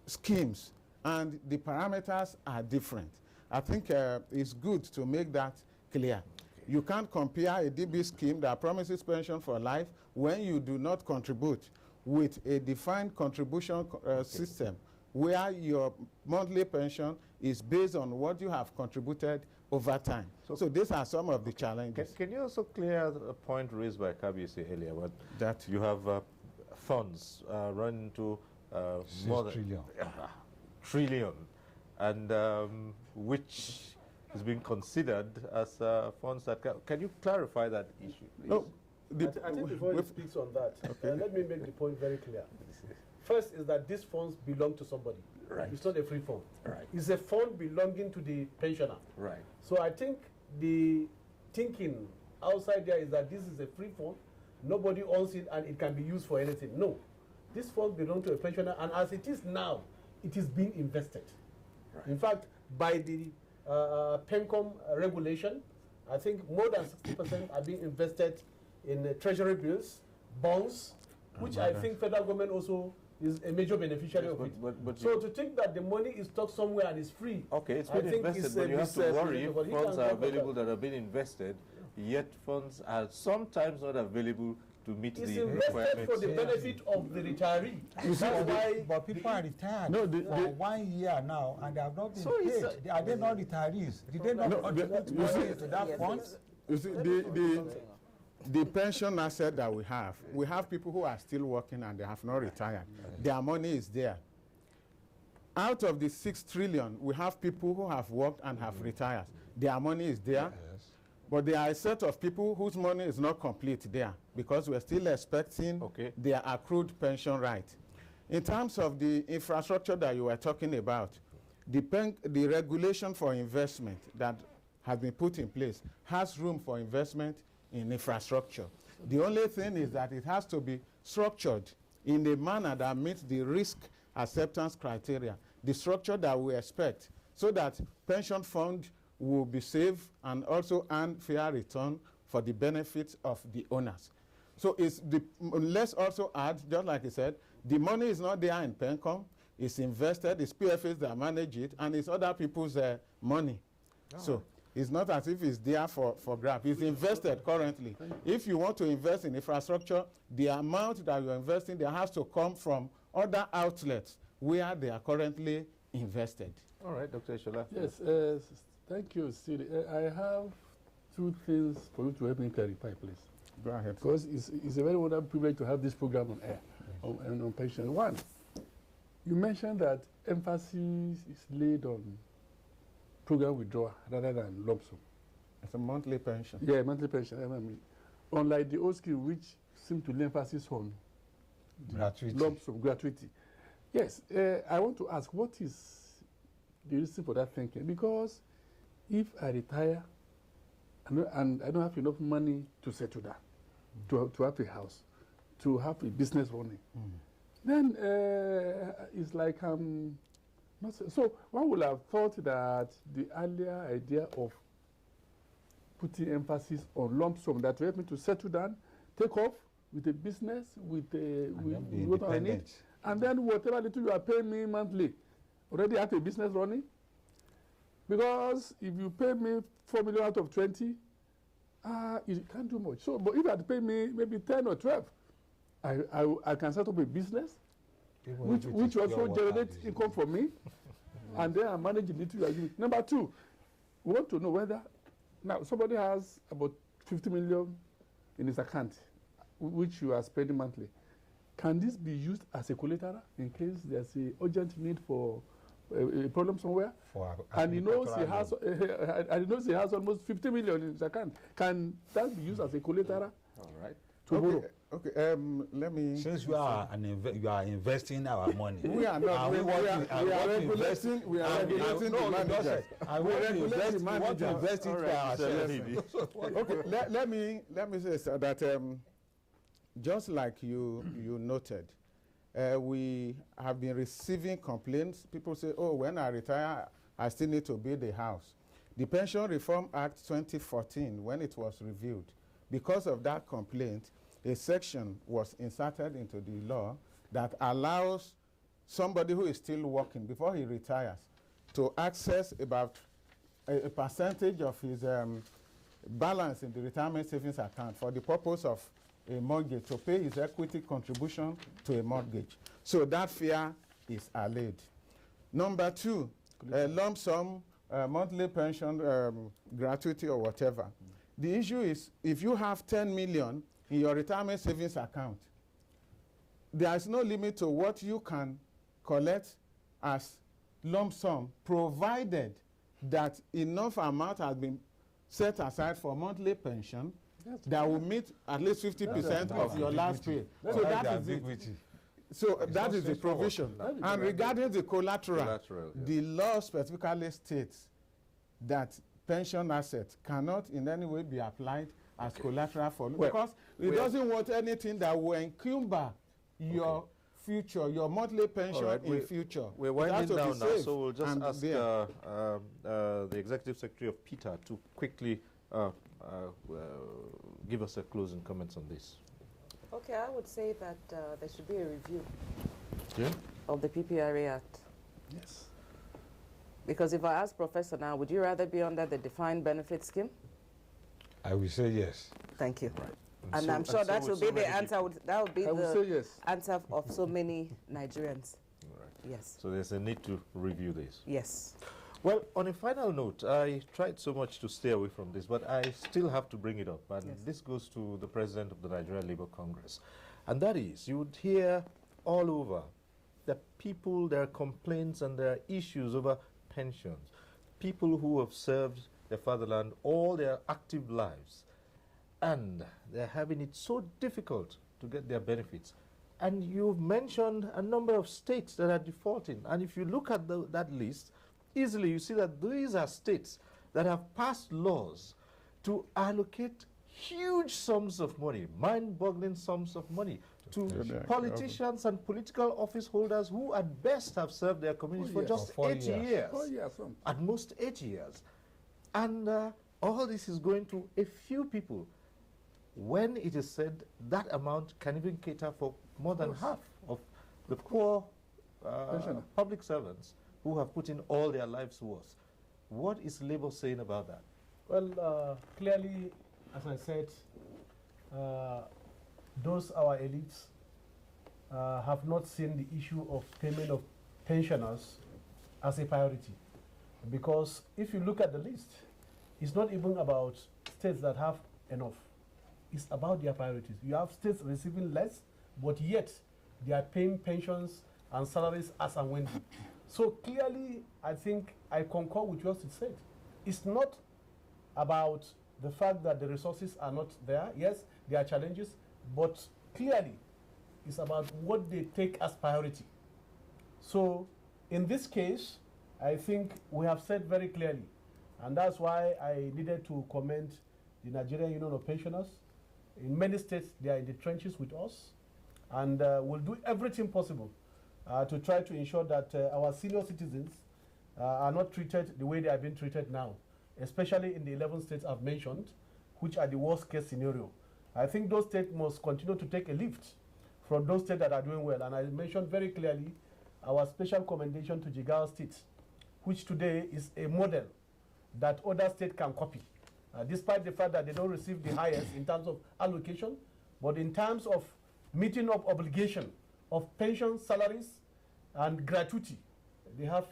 schemes, and the parameters are different. I think it's good to make that clear. You can't compare a DB scheme that promises pension for life when you do not contribute with a defined contribution system where your monthly pension is based on what you have contributed over time. So these are some of the challenges. Can you also clear a point raised by KBC earlier, about that you have funds run into more than trillion, and which is being considered as funds that can you clarify that issue, please? No, I think before he speaks on that, let me make the point very clear. First is that these funds belong to somebody. Right. It's not a free fund. Right. It's a fund belonging to the pensioner. Right. So I think the thinking outside there is that this is a free fund, nobody owns it, and it can be used for anything. No. This fund belongs to a pensioner, and as it is now, it is being invested. Right. In fact, by the PENCOM regulation, I think more than 60% are being invested in treasury bills, bonds, which I think federal government also is a major beneficiary of it. But so to think that the money is stuck somewhere and is free. Okay, it's been invested, but you have to worry if funds are available that are being invested, yet funds are sometimes not available to meet it's the invested requirements. for the benefit of the retiree. You see, but people are retired for 1 year now, and they have not been paid. Are they not retirees? Did they not contribute money to that fund? You see, the pension asset that we have people who are still working and they have not retired. Their money is there. Out of the 6 trillion, we have people who have worked and have retired. Their money is there. Yes. But there are a set of people whose money is not complete there because we're still expecting their accrued pension right. In terms of the infrastructure that you were talking about, the regulation for investment that has been put in place has room for investment in infrastructure. The only thing is that it has to be structured in a manner that meets the risk acceptance criteria, the structure that we expect, so that pension fund will be safe and also earn fair return for the benefits of the owners. So let's also add, just like I said, the money is not there in PENCOM, it's invested, it's PFAs that manage it, and it's other people's money. So it's not as if it's there for grab. It's invested currently. If you want to invest in infrastructure, the amount that you're investing there has to come from other outlets where they are currently invested. All right, Dr. Ishola. Yes, thank you, Cyril. I have 2 things for you to help me clarify, please. Go ahead. Because it's a very wonderful privilege to have this program on air, on pension. One, you mentioned that emphasis is laid on program withdrawal rather than lump sum. It's a monthly pension. Yeah, monthly pension. I mean, unlike the old scheme, which seem to lay emphasis on gratuity. Lump sum, gratuity. Yes, I want to ask, what is the reason for that thinking? Because if I retire and I don't have enough money to settle down, to have a house, to have a business running, then it's like so one would have thought that the earlier idea of putting emphasis on lump sum that will help me to settle down, take off with a business, with what I need, and then whatever little you are paying me monthly, already have a business running. Because if you pay me 4 million out of 20, you can't do much. So, but if you had to pay me maybe 10 or 12, I can set up a business which also generates income for me, and then I manage the little you are giving. Number 2, we want to know whether now somebody has about 50 million in his account, which you are spending monthly. Can this be used as a collateral in case there's an urgent need for a problem somewhere? And he knows he has almost 50 million in his account. Can that be used as a collateral? All right. Okay. Let me. Since you are investing our money, we are not. We are regulating. We are regulating the managers. I want to invest it for ourselves. Okay. Let me say that just like you noted, we have been receiving complaints. People say, "Oh, when I retire, I still need to build a house." The Pension Reform Act 2014, when it was reviewed, because of that complaint, a section was inserted into the law that allows somebody who is still working before he retires to access about a percentage of his balance in the retirement savings account for the purpose of a mortgage, to pay his equity contribution to a mortgage. So that fear is allayed. Number 2, lump sum, monthly pension, gratuity or whatever. The issue is, if you have 10 million in your retirement savings account, there is no limit to what you can collect as lump sum, provided that enough amount has been set aside for monthly pension that will meet at least 50% of your last pay. So that is it. So that is the provision. And regarding the collateral, the law specifically states that pension assets cannot in any way be applied as collateral for because it doesn't want anything that will encumber your future, your monthly pension in future. We're winding down now, so we'll just ask the Executive Secretary of PETA to quickly give us a closing comments on this. Okay, I would say that there should be a review of the PPRA Act? Yes. Because if I ask Professor now, would you rather be under the defined benefit scheme? I will say yes. Thank you. Right. And I'm sure that will be the answer. That would be the answer of so many Nigerians. Right. Yes. So there's a need to review this. Yes. Well, on a final note, I tried so much to stay away from this, but I still have to bring it up. And this goes to the President of the Nigerian Labour Congress. And that is, you would hear all over the people, their complaints and their issues over pensions. People who have served their fatherland all their active lives. And they're having it so difficult to get their benefits. And you've mentioned a number of states that are defaulting. And if you look at that list, easily you see that these are states that have passed laws to allocate huge sums of money, mind-boggling sums of money, to politicians and political office holders who at best have served their communities for just 8 years. 4 years. At most 8 years. And all this is going to a few people, when it is said that amount can even cater for more than half of the poor public servants who have put in all their lives worth. What is Labour saying about that? Well, clearly, as I said, those our elites have not seen the issue of payment of pensioners as a priority. Because if you look at the list, it's not even about states that have enough. It's about their priorities. You have states receiving less, but yet they are paying pensions and salaries as and when. So clearly, I think I concur with what you said. It's not about the fact that the resources are not there. Yes, there are challenges, but clearly, it's about what they take as priority. So in this case, I think we have said very clearly, and that's why I needed to commend the Nigerian Union of Pensioners. In many states, they are in the trenches with us, and we'll do everything possible to try to ensure that our senior citizens are not treated the way they are being treated now, especially in the 11 states I've mentioned, which are the worst case scenario. I think those states must continue to take a lift from those states that are doing well. And I mentioned very clearly our special commendation to Jigawa State, which today is a model that other states can copy, despite the fact that they don't receive the highest in terms of allocation, but in terms of meeting up obligation of pension, salaries, and gratuity, they have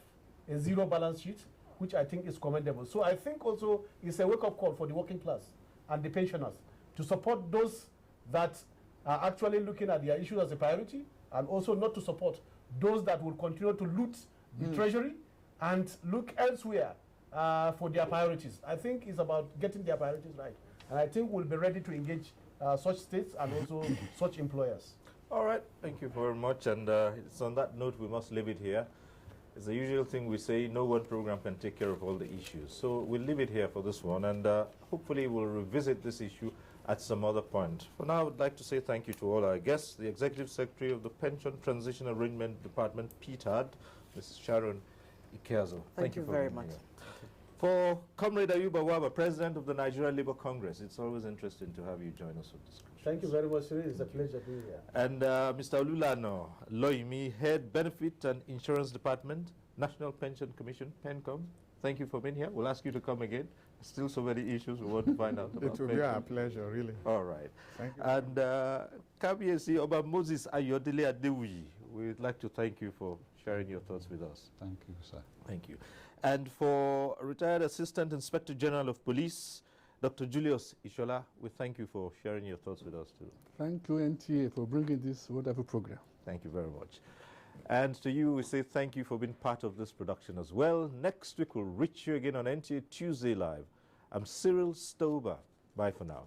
a zero balance sheet, which I think is commendable. So I think also it's a wake-up call for the working class and the pensioners to support those that are actually looking at their issues as a priority, and also not to support those that will continue to loot the treasury and look elsewhere for their priorities. I think it's about getting their priorities right. And I think we'll be ready to engage such states and also such employers. All right, thank you very much. And it's on that note we must leave it here. It's the usual thing we say, no one program can take care of all the issues. So we'll leave it here for this one, and hopefully we'll revisit this issue at some other point. For now, I would like to say thank you to all our guests, the Executive Secretary of the Pension Transition Arrangement Department, PTAD, Mrs. Sharon Ikeazo. Thank you very much. For Comrade Ayuba Waba, President of the Nigerian Labour Congress, it's always interesting to have you join us for discussion. Thank you very much, Cyril. It's a pleasure being here. And Mr. Olulano Loimi, Head Benefit and Insurance Department, National Pension Commission, PENCOM. Thank you for being here. We'll ask you to come again. Still so many issues we want to find out about. It will be our pleasure, really. All right. Thank you. And KBSC Oba Moses Ayodele Adewi, we'd like to thank you for sharing your thoughts with us. Thank you, sir. Thank you. And for retired Assistant Inspector General of Police, Dr. Julius Ishola, we thank you for sharing your thoughts with us too. Thank you, NTA, for bringing this wonderful program. Thank you very much. And to you, we say thank you for being part of this production as well. Next week, we'll reach you again on NTA Tuesday Live. I'm Cyril Stober. Bye for now.